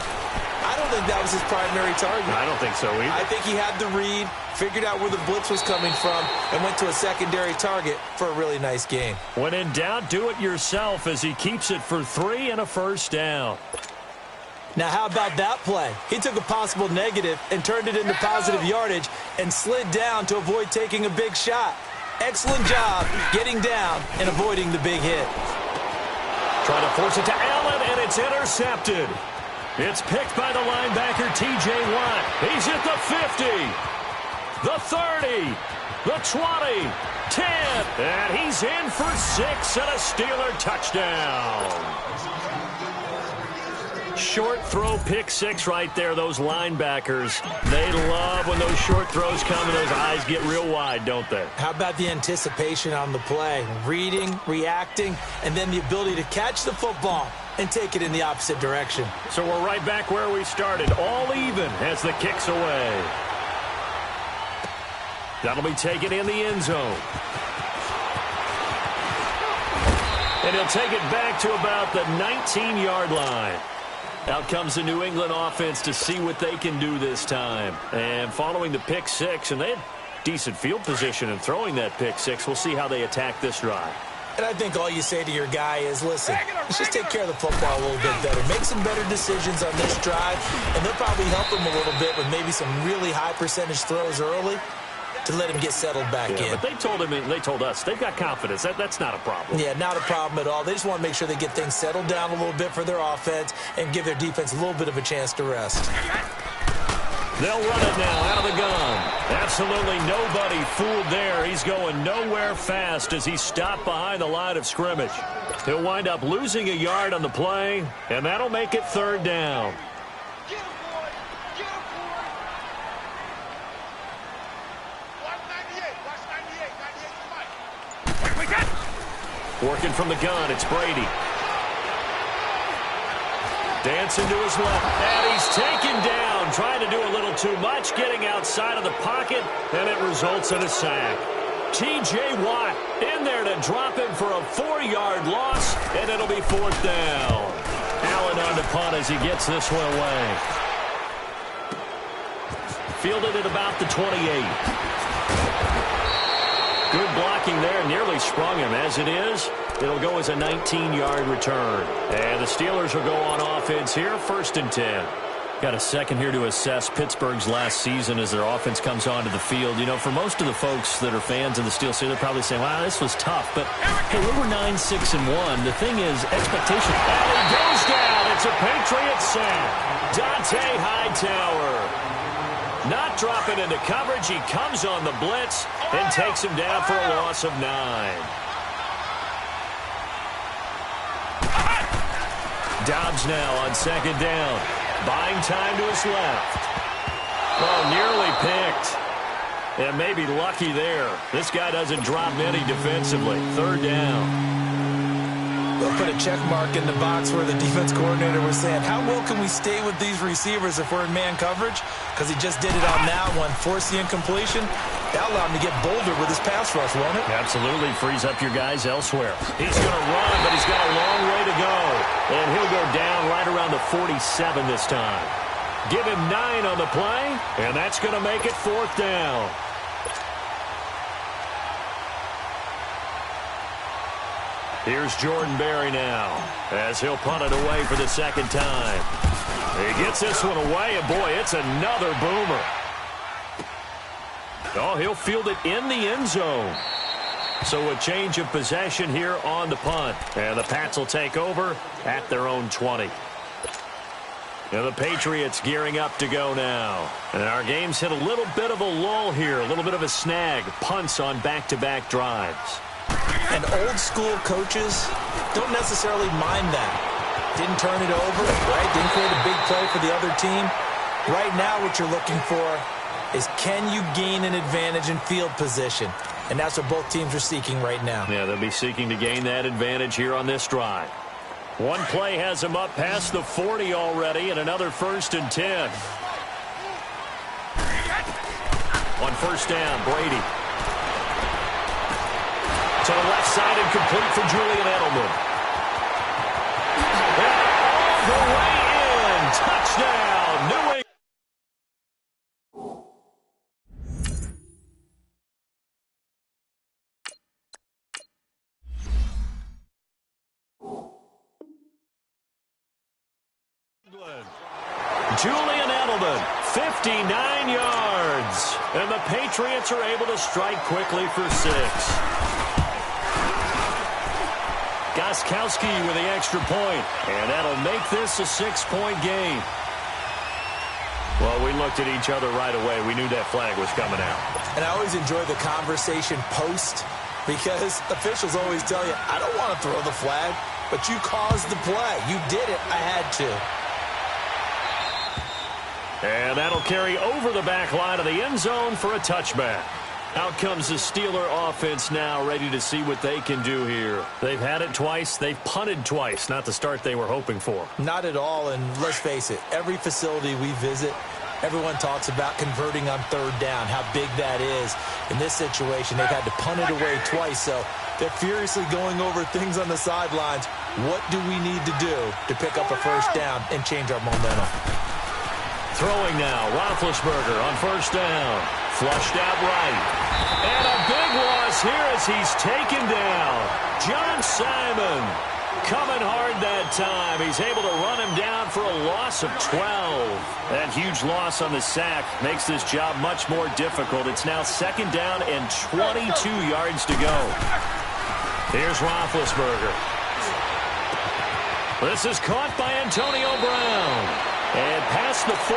I don't think that was his primary target. I don't think so either. I think he had the read, figured out where the blitz was coming from, and went to a secondary target for a really nice game. When in doubt, do it yourself as he keeps it for 3 and a first down. Now, how about that play? He took a possible negative and turned it into positive yardage and slid down to avoid taking a big shot. Excellent job getting down and avoiding the big hit. Trying to force it to Allen, and it's intercepted. It's picked by the linebacker, T.J. Watt. He's at the 50, the 30, the 20, 10, and he's in for 6 and a Steeler touchdown. Short throw, pick 6 right there. Those linebackers, they love when those short throws come and those eyes get real wide, don't they? How about the anticipation on the play? Reading, reacting, and then the ability to catch the football and take it in the opposite direction. So we're right back where we started, all even as the kick's away. That'll be taken in the end zone. And he'll take it back to about the 19-yard line. Out comes the New England offense to see what they can do this time. And following the pick 6, and they had decent field position in throwing that pick 6. We'll see how they attack this drive. And I think all you say to your guy is, listen, let's just take care of the football a little bit better. Make some better decisions on this drive, and they'll probably help him a little bit with maybe some really high percentage throws early to let him get settled back in. But they told him, and they told us, they've got confidence. That's not a problem. Yeah, not a problem at all. They just want to make sure they get things settled down a little bit for their offense and give their defense a little bit of a chance to rest. They'll run it now out of the gun. Absolutely nobody fooled there. He's going nowhere fast as he stopped behind the line of scrimmage. He'll wind up losing a yard on the play, and that'll make it 3rd down. Working from the gun, it's Brady. Dancing to his left, and he's taken down, trying to do a little too much, getting outside of the pocket, and it results in a sack. T.J. Watt in there to drop him for a 4-yard loss, and it'll be 4th down. Allen on the punt as he gets this one away. Fielded at about the 28. Good blocking there, nearly sprung him. As it is, it'll go as a 19-yard return. And the Steelers will go on offense here, 1st and 10. Got a second here to assess Pittsburgh's last season as their offense comes onto the field. You know, for most of the folks that are fans of the Steelers, they're probably saying, wow, this was tough. But, hey, we were 9-6-1. The thing is, expectation. And he goes down. It's a Patriots sack. Dante Hightower. Not dropping into coverage. He comes on the blitz and takes him down for a loss of 9. Dobbs now on 2nd down. Buying time to his left. Oh, nearly picked. And maybe lucky there. This guy doesn't drop many defensively. Third down. They'll put a check mark in the box where the defense coordinator was saying, how well can we stay with these receivers if we're in man coverage? Because he just did it on that one, forced the incompletion. That allowed him to get bolder with his pass rush, won't it? Absolutely frees up your guys elsewhere. He's going to run, but he's got a long way to go. And he'll go down right around the 47 this time. Give him 9 on the play, and that's going to make it 4th down. Here's Jordan Berry now as he'll punt it away for the second time. He gets this one away, and boy, it's another boomer. Oh, he'll field it in the end zone. So a change of possession here on the punt. And the Pats will take over at their own 20. Now the Patriots gearing up to go now. And our game's hit a little bit of a lull here, a little bit of a snag. Punts on back-to-back drives. And old-school coaches don't necessarily mind that. Didn't turn it over, right? Didn't create a big play for the other team. Right now what you're looking for is can you gain an advantage in field position? And that's what both teams are seeking right now. Yeah, they'll be seeking to gain that advantage here on this drive. One play has him up past the 40 already, and another 1st and 10. On 1st down, Brady. To the left side and complete for Julian Edelman. And all the way in. Touchdown, New England. Julian Edelman, 59 yards. And the Patriots are able to strike quickly for 6. Gostkowski with the extra point, and that'll make this a 6-point game. Well, we looked at each other right away. We knew that flag was coming out. And I always enjoy the conversation post because officials always tell you, I don't want to throw the flag, but you caused the play. You did it. I had to. And that'll carry over the back line of the end zone for a touchback. Out comes the Steeler offense now, ready to see what they can do here. They've had it twice. They've punted twice. Not the start they were hoping for. Not at all, and let's face it, every facility we visit, everyone talks about converting on 3rd down, how big that is. In this situation, they've had to punt it away twice, so they're furiously going over things on the sidelines. What do we need to do to pick up a 1st down and change our momentum? Throwing now, Roethlisberger on 1st down. Flushed out right. And a big loss here as he's taken down. John Simon coming hard that time. He's able to run him down for a loss of 12. That huge loss on the sack makes this job much more difficult. It's now 2nd down and 22 yards to go. Here's Roethlisberger. This is caught by Antonio Brown. And past the 40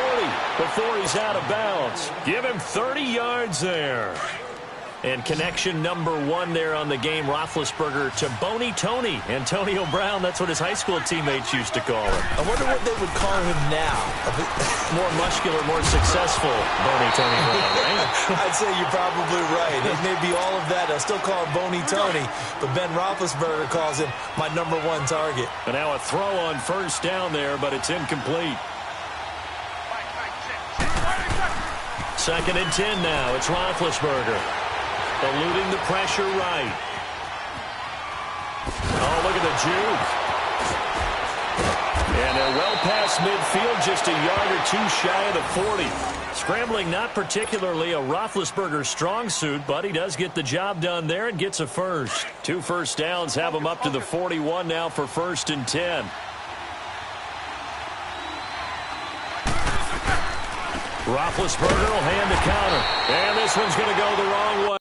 before he's out of bounds. Give him 30 yards there. And connection number 1 there on the game, Roethlisberger to Boney Tony. Antonio Brown, that's what his high school teammates used to call him. I wonder what they would call him now. More muscular, more successful Boney Tony Brown, right? I'd say you're probably right. It may be all of that. I'll still call him Boney Tony, but Ben Roethlisberger calls him my number 1 target. And now a throw on 1st down there, but it's incomplete. 2nd and 10 now. It's Roethlisberger. Eluding the pressure right. Oh, look at the juke. And they're well past midfield, just a yard or 2 shy of the 40. Scrambling not particularly a Roethlisberger strong suit, but he does get the job done there and gets a 1st. 2 1st downs have him up to the 41 now for 1st and 10. Roethlisberger will hand the counter. And this one's going to go the wrong way.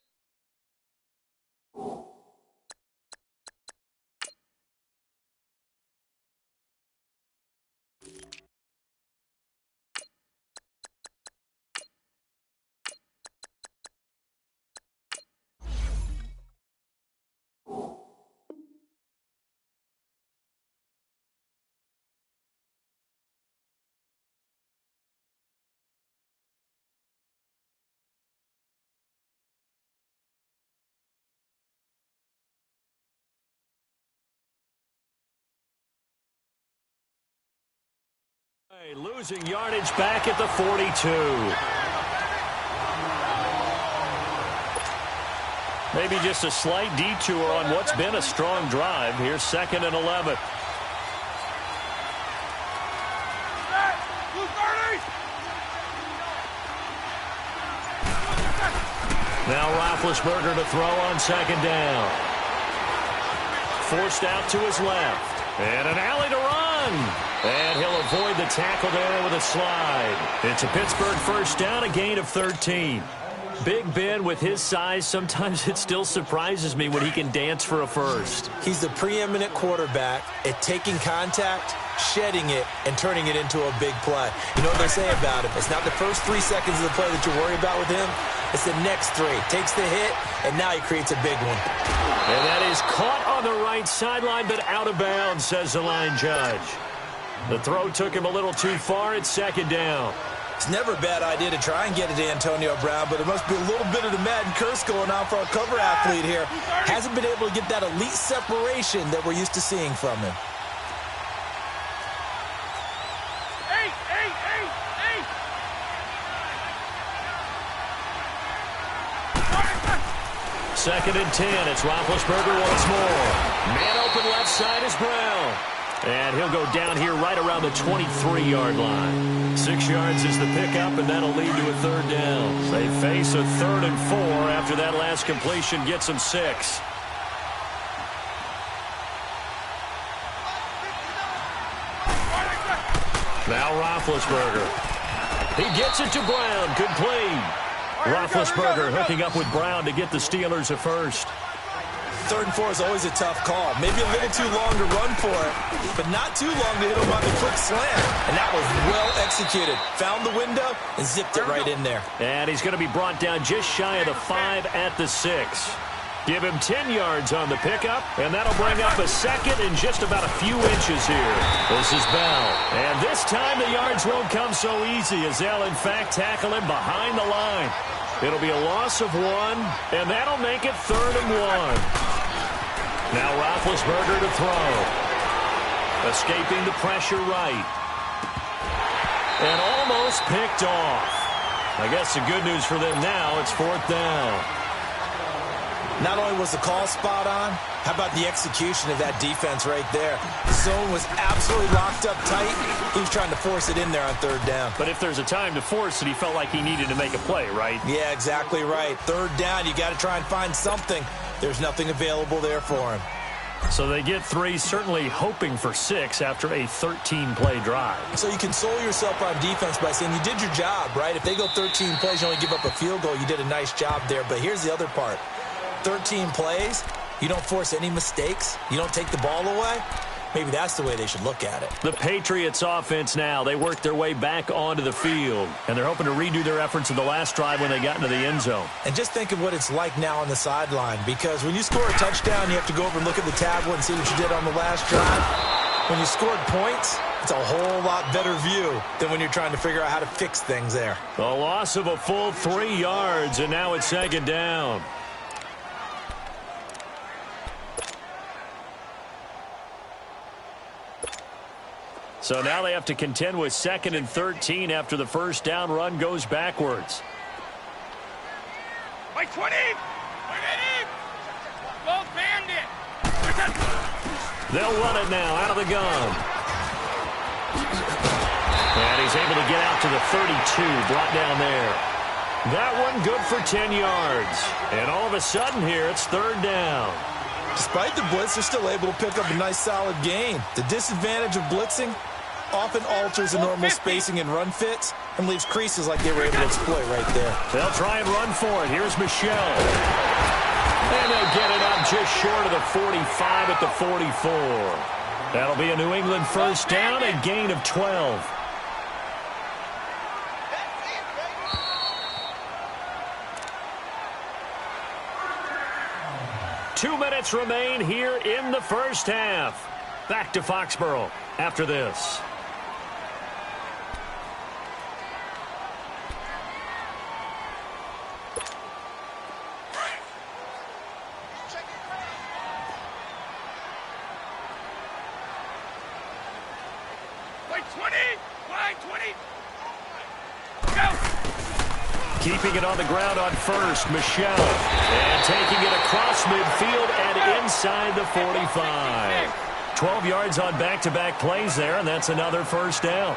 Losing yardage back at the 42. Maybe just a slight detour on what's been a strong drive. Here's 2nd and 11. Now Roethlisberger to throw on 2nd down. Forced out to his left. And an alley to run. And he'll avoid the tackle there with a slide. It's a Pittsburgh first down, a gain of 13. Big Ben, with his size, sometimes it still surprises me when he can dance for a first. He's the preeminent quarterback at taking contact, shedding it, and turning it into a big play. You know what they say about him? It's not the first 3 seconds of the play that you worry about with him. It's the next 3. Takes the hit, and now he creates a big one. And that is caught on the right sideline, but out of bounds, says the line judge. The throw took him a little too far. It's 2nd down. It's never a bad idea to try and get it to Antonio Brown, but there must be a little bit of the Madden curse going on for our cover athlete here. Hasn't been able to get that elite separation that we're used to seeing from him. Second and 10. It's Roethlisberger once more. Man open left side is Brown. And he'll go down here right around the 23-yard line. 6 yards is the pickup, and that'll lead to a 3rd down. They face a 3rd and 4 after that last completion gets them 6. Now Roethlisberger. He gets it to Brown. Good play. Roethlisberger hooking up with Brown to get the Steelers a first. 3rd and 4 is always a tough call. Maybe a little too long to run for it, but not too long to hit him on the quick slant. And that was well executed. Found the window and zipped it right in there. And he's going to be brought down just shy of the 5 at the 6. Give him 10 yards on the pickup, and that'll bring up a 2nd in just about a few inches here. This is Bell. And this time the yards won't come so easy as they'll, in fact, tackle him behind the line. It'll be a loss of 1, and that'll make it 3rd and 1. Now Roethlisberger to throw. Escaping the pressure right. And almost picked off. I guess the good news for them now, it's 4th down. Not only was the call spot on, how about the execution of that defense right there? The zone was absolutely locked up tight. He was trying to force it in there on 3rd down. But if there's a time to force it, he felt like he needed to make a play, right? Yeah, exactly right. 3rd down, you got to try and find something. There's nothing available there for him. So they get 3, certainly hoping for 6 after a 13-play drive. So you console yourself on defense by saying you did your job, right? If they go 13 plays, you only give up a field goal, you did a nice job there. But here's the other part. 13 plays, you don't force any mistakes, you don't take the ball away. Maybe that's the way they should look at it. The Patriots offense now, they work their way back onto the field, and they're hoping to redo their efforts in the last drive when they got into the end zone. And just think of what it's like now on the sideline, because when you score a touchdown, you have to go over and look at the tablet and see what you did on the last drive. When you scored points, it's a whole lot better view than when you're trying to figure out how to fix things there. A loss of a full 3 yards, and now it's 2nd down. So now they have to contend with 2nd and 13 after the first down run goes backwards. Like 20! Go bandit! They'll run it now out of the gun. And he's able to get out to the 32, brought down there. That one good for 10 yards. And all of a sudden here, it's 3rd down. Despite the blitz, they're still able to pick up a nice solid gain. The disadvantage of blitzing often alters the normal spacing and run fits and leaves creases like they were able to exploit right there. They'll try and run for it. Here's Michel. And they'll get it up just short of the 45 at the 44. That'll be a New England first down, a gain of 12. Two minutes remain here in the first half. Back to Foxborough after this. Like 20! Keeping it on the ground on first, Michelle. And taking it across midfield and inside the 45. 12 yards on back-to-back plays there, and that's another first down.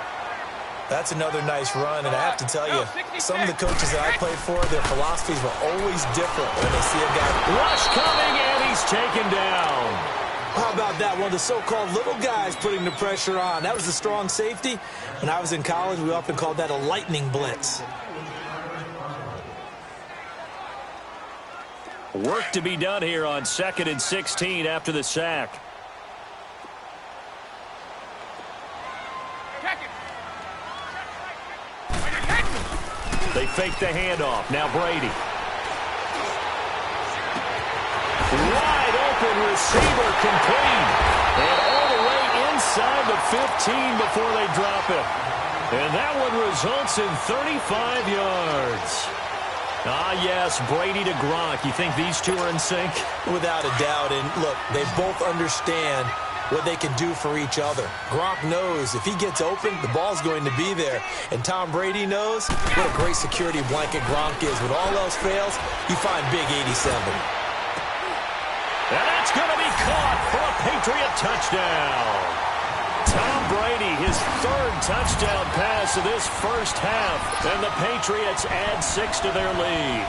That's another nice run, and I have to tell you, some of the coaches that I played for, their philosophies were always different when they see a guy. Rush coming, and he's taken down. How about that? One of the so-called little guys putting the pressure on. That was a strong safety. When I was in college, we often called that a lightning blitz. Work to be done here on 2nd and 16 after the sack. They fake the handoff. Now Brady. Wide open receiver complete. And all the way inside the 15 before they drop it. And that one results in 35 yards. Ah, yes, Brady to Gronk. You think these two are in sync? Without a doubt. And look, they both understand what they can do for each other. Gronk knows if he gets open, the ball's going to be there. And Tom Brady knows what a great security blanket Gronk is. When all else fails, you find Big 87. And that's going to be caught for a Patriot touchdown. Tom Brady, his third touchdown pass of this first half. And the Patriots add 6 to their lead.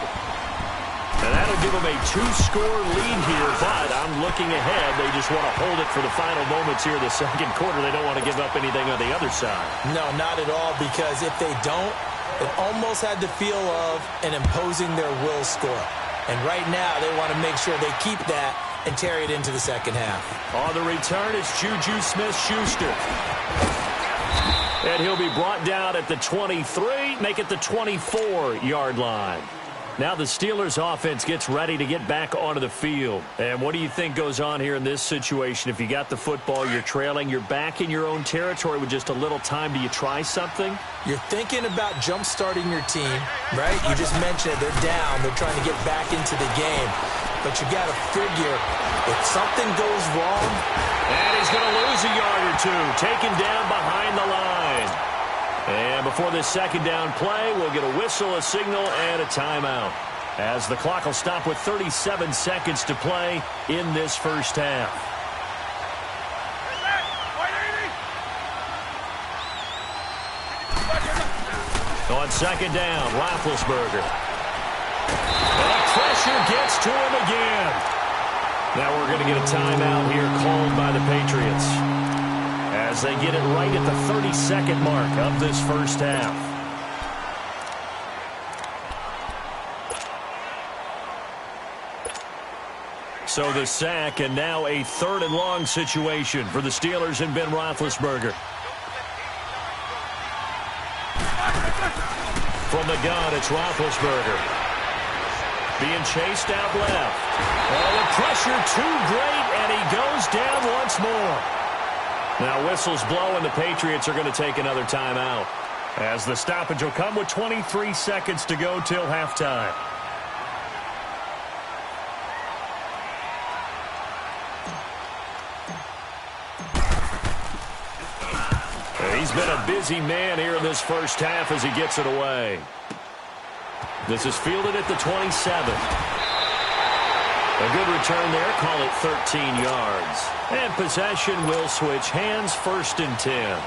And that'll give them a 2-score lead here, but I'm looking ahead. They just want to hold it for the final moments here in the second quarter. They don't want to give up anything on the other side. No, not at all, because if they don't, it almost had the feel of an imposing their will score. And right now, they want to make sure they keep that and carry it into the second half. On the return, it's Juju Smith-Schuster. And he'll be brought down at the 23, make it the 24-yard line. Now the Steelers offense gets ready to get back onto the field. And what do you think goes on here in this situation? If you got the football, you're trailing, you're back in your own territory with just a little time. Do you try something? You're thinking about jump-starting your team, right? You just mentioned it. They're down. They're trying to get back into the game. But you got to figure if something goes wrong. And he's going to lose a yard or two. Taken down behind the line. And before this second down play, we'll get a whistle, a signal, and a timeout. As the clock will stop with 37 seconds to play in this first half. On second down, Roethlisberger. And the pressure gets to him again. Now we're going to get a timeout here called by the Patriots, as they get it right at the 30-second mark of this first half. So the sack, and now a 3rd and long situation for the Steelers and Ben Roethlisberger. From the gun, it's Roethlisberger. Being chased out left. Oh, the pressure too great, and he goes down once more. Now whistles blow, and the Patriots are going to take another timeout, as the stoppage will come with 23 seconds to go till halftime. He's been a busy man here in this first half as he gets it away. This is fielded at the 27. A good return there. Call it 13 yards. And possession will switch hands, 1st and 10.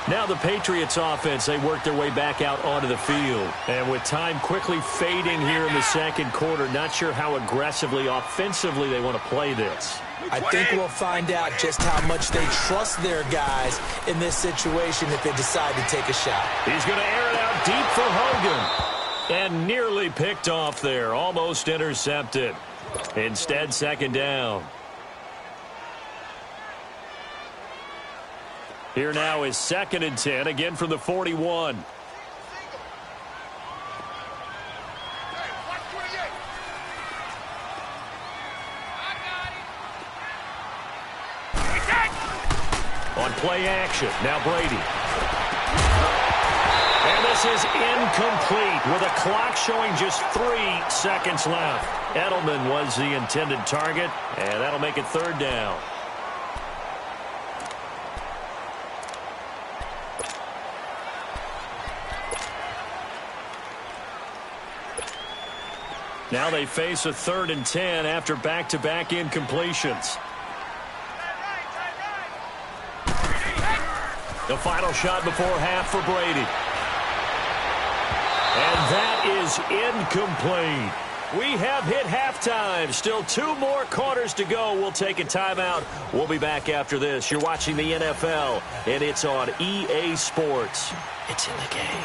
Now the Patriots offense, they work their way back out onto the field. And with time quickly fading here in the second quarter, not sure how aggressively, offensively they want to play this. I think we'll find out just how much they trust their guys in this situation if they decide to take a shot. He's going to air it out deep for Hogan. And nearly picked off there. Almost intercepted. Instead, second down. Here now is 2nd and 10, again from the 41. On play action, now Brady. And this is incomplete with a clock showing just 3 seconds left. Edelman was the intended target, and that'll make it 3rd down. Now they face a 3rd and 10 after back-to-back incompletions. The final shot before half for Brady. And that is incomplete. We have hit halftime. Still 2 more quarters to go. We'll take a timeout. We'll be back after this. You're watching the NFL, and it's on EA Sports. It's in the game.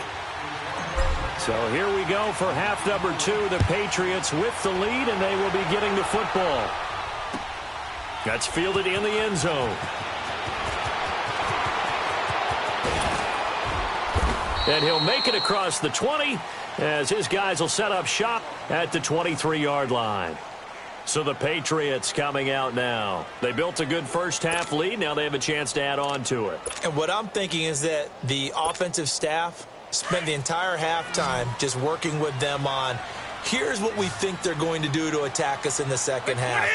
So here we go for half number 2. The Patriots with the lead, and they will be getting the football. That's fielded in the end zone. And he'll make it across the 20 as his guys will set up shop at the 23-yard line. So the Patriots coming out now. They built a good first-half lead. Now they have a chance to add on to it. And what I'm thinking is that the offensive staff spent the entire halftime just working with them on, here's what we think they're going to do to attack us in the second half.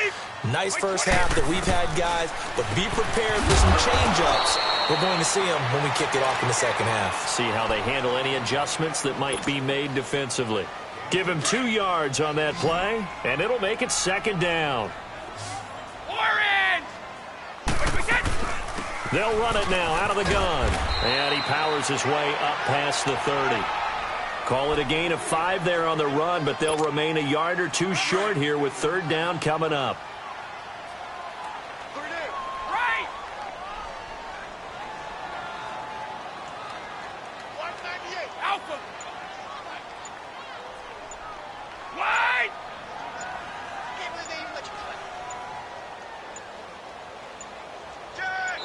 Nice first half that we've had, guys, but be prepared for some change-ups. We're going to see them when we kick it off in the second half. See how they handle any adjustments that might be made defensively. Give him 2 yards on that play, and it'll make it 2nd down. Orange! They'll run it now out of the gun. And he powers his way up past the 30. Call it a gain of 5 there on the run, but they'll remain a yard or 2 short here with 3rd down coming up. Right! 198, Alpha! Wide! Can't believe they even let you play. Jack!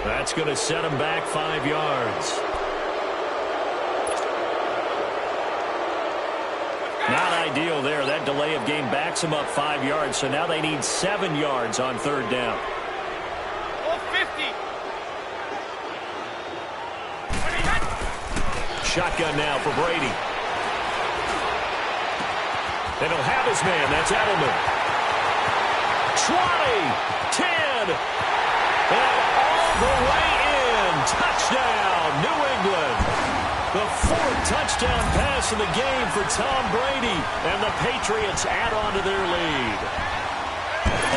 That's going to set him back 5 yards. Not ideal there. That delay of game backs him up 5 yards, so now they need 7 yards on 3rd down. All 50. Shotgun now for Brady. And he'll have his man. That's Edelman. 20, 10, and all the way in. Touchdown, New England. The 4th touchdown pass of the game for Tom Brady, and the Patriots add on to their lead.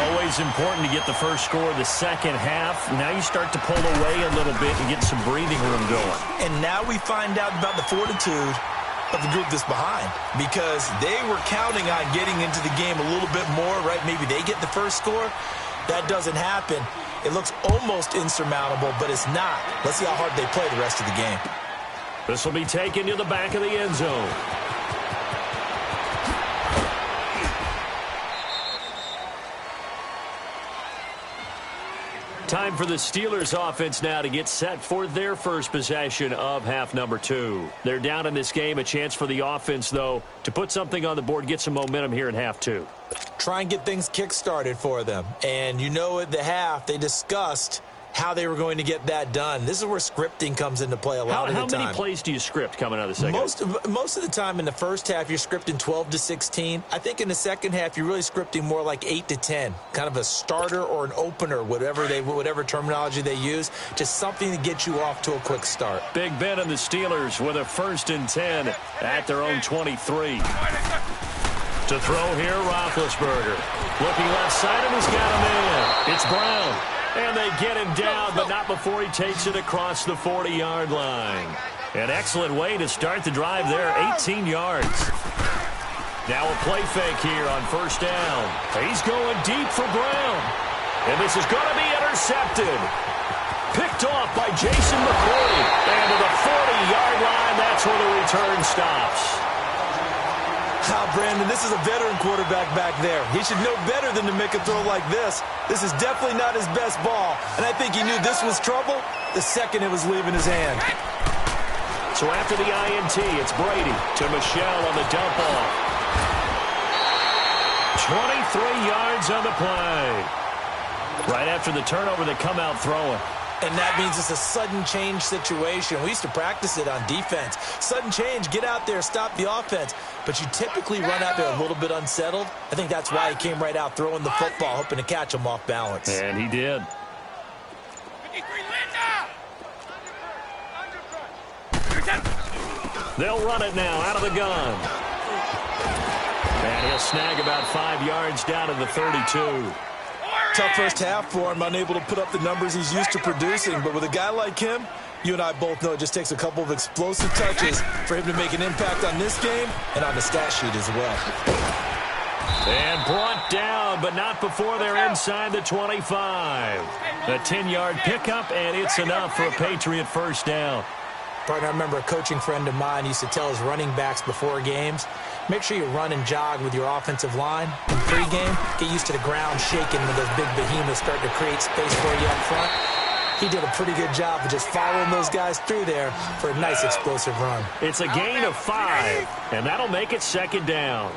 Always important to get the first score of the second half. Now you start to pull away a little bit and get some breathing room going. And now we find out about the fortitude of the group that's behind, because they were counting on getting into the game a little bit more, right? Maybe they get the first score. That doesn't happen. It looks almost insurmountable, but it's not. Let's see how hard they play the rest of the game. This will be taken to the back of the end zone. Time for the Steelers offense now to get set for their first possession of half number 2. They're down in this game. A chance for the offense, though, to put something on the board, get some momentum here in half 2. Try and get things kick-started for them. And you know at the half, they discussed how they were going to get that done. This is where scripting comes into play a lot of the time. How many plays do you script coming out of the second? Most of the time in the first half, you're scripting 12 to 16. I think in the second half, you're really scripting more like 8 to 10. Kind of a starter or an opener, whatever terminology they use. Just something to get you off to a quick start. Big Ben and the Steelers with a 1st and 10 at their own 23. To throw here, Roethlisberger. Looking left side, and he's got a man. It's Brown. And they get him down, but not before he takes it across the 40-yard line. An excellent way to start the drive there, 18 yards. Now a play fake here on 1st down. He's going deep for Brown. And this is going to be intercepted. Picked off by Jason McCourty. And to the 40-yard line, that's where the return stops. Brandon, this is a veteran quarterback back there. He should know better than to make a throw like this. This is definitely not his best ball, and I think he knew this was trouble the second it was leaving his hand. So after the INT, it's Brady to Michelle on the dump off. 23 yards on the play. Right after the turnover, they come out throwing. And that means it's a sudden change situation. We used to practice it on defense. Sudden change, get out there, stop the offense. But you typically run out there a little bit unsettled. I think that's why he came right out throwing the football, hoping to catch him off balance. And he did. They'll run it now out of the gun. And he'll snag about 5 yards down to the 32. Tough first half for him, unable to put up the numbers he's used to producing. But with a guy like him, you and I both know it just takes a couple of explosive touches for him to make an impact on this game and on the stat sheet as well. And brought down, but not before they're inside the 25. A 10-yard pickup, and it's enough for a Patriot first down. Partner, I remember a coaching friend of mine used to tell his running backs before games, make sure you run and jog with your offensive line in pregame. Get used to the ground shaking when those big behemoths start to create space for you up front. He did a pretty good job of just following those guys through there for a nice explosive run. It's a gain of 5, and that'll make it second down.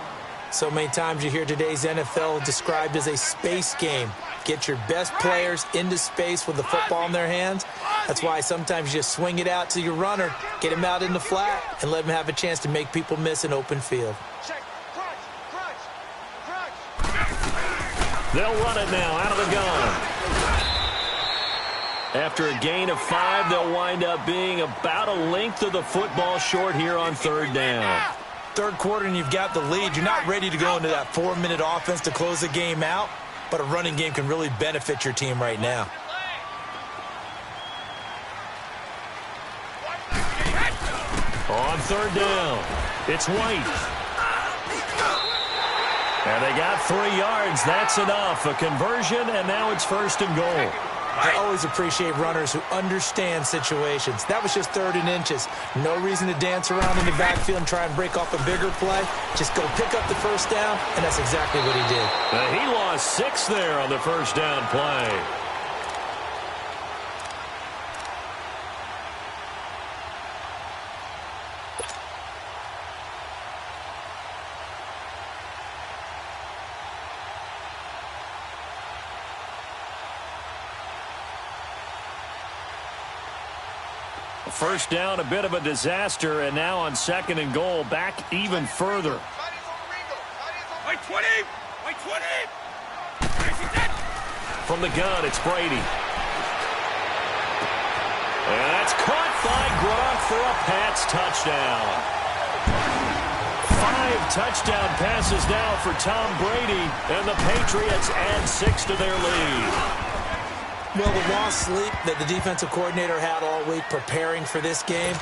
So many times you hear today's NFL described as a space game. Get your best players into space with the football in their hands. That's why sometimes you just swing it out to your runner, get him out in the flat, and let him have a chance to make people miss an open field. They'll run it now out of the gun. After a gain of 5, they'll wind up being about a length of the football short here on third down. Third quarter and you've got the lead. You're not ready to go into that 4-minute offense to close the game out, but a running game can really benefit your team right now. On third down, it's White. And they got 3 yards. That's enough. A conversion, and now it's first and goal. I always appreciate runners who understand situations. That was just 3rd and inches. No reason to dance around in the backfield and try and break off a bigger play. Just go pick up the first down, and that's exactly what he did. He lost 6 there on the first down play. First down, a bit of a disaster, and now on second and goal, back even further. White 20! White 20! From the gun, it's Brady. And that's caught by Gronk for a Pats touchdown. 5 touchdown passes now for Tom Brady, and the Patriots add 6 to their lead. Well, the lost sleep that the defensive coordinator had all week preparing for this game,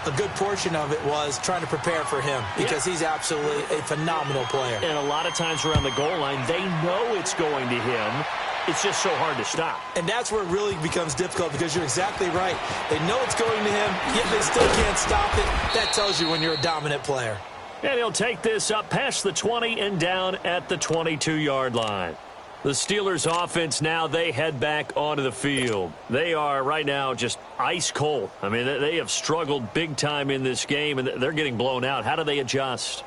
a good portion of it was trying to prepare for him because he's absolutely a phenomenal player. And a lot of times around the goal line, they know it's going to him. It's just so hard to stop. And that's where it really becomes difficult because you're exactly right. They know it's going to him, yet they still can't stop it. That tells you when you're a dominant player. And he'll take this up past the 20 and down at the 22-yard line. The Steelers' offense now, they head back onto the field. They are right now just ice cold. I mean, they have struggled big time in this game, and they're getting blown out. How do they adjust?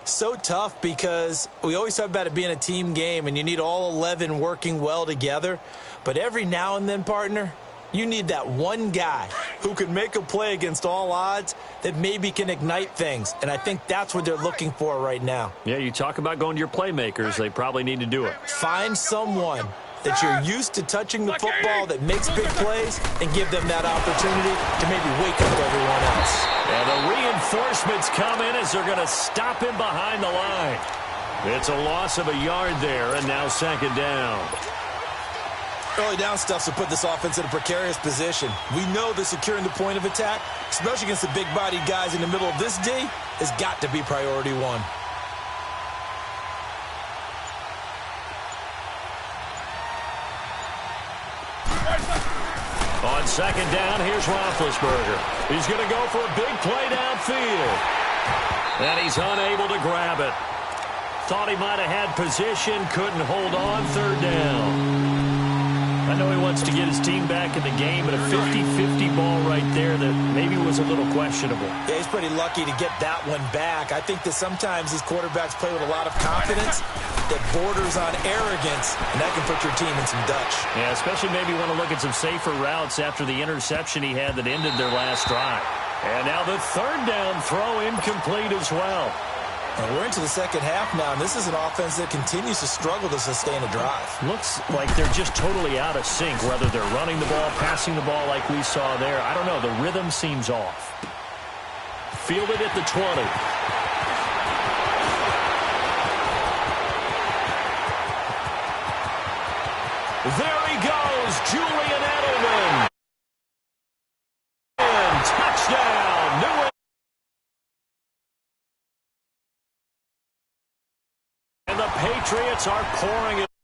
So tough because we always talk about it being a team game, and you need all 11 working well together. But every now and then, partner, you need that one guy who can make a play against all odds that maybe can ignite things. And I think that's what they're looking for right now. Yeah, you talk about going to your playmakers. They probably need to do it. Find someone that you're used to touching the football that makes big plays and give them that opportunity to maybe wake up everyone else. And the reinforcements come in as they're going to stop him behind the line. It's a loss of a yard there, and now second down. Early down stuffs will put this offense in a precarious position. We know that securing the point of attack, especially against the big-bodied guys in the middle of this D, has got to be priority one. On second down, here's Roethlisberger. He's going to go for a big play downfield. And he's unable to grab it. Thought he might have had position, couldn't hold on, third down. I know he wants to get his team back in the game, but a 50-50 ball right there that maybe was a little questionable. Yeah, he's pretty lucky to get that one back. I think that sometimes these quarterbacks play with a lot of confidence, that borders on arrogance, and that can put your team in some Dutch. Yeah, especially maybe want to look at some safer routes after the interception he had that ended their last drive. And now the third down throw incomplete as well. And we're into the second half now, and this is an offense that continues to struggle to sustain a drive. Looks like they're just totally out of sync, whether they're running the ball, passing the ball like we saw there. I don't know. The rhythm seems off. Fielded at the 20. There he goes, Julian Edelman. And touchdown, New England. And the Patriots are pouring it.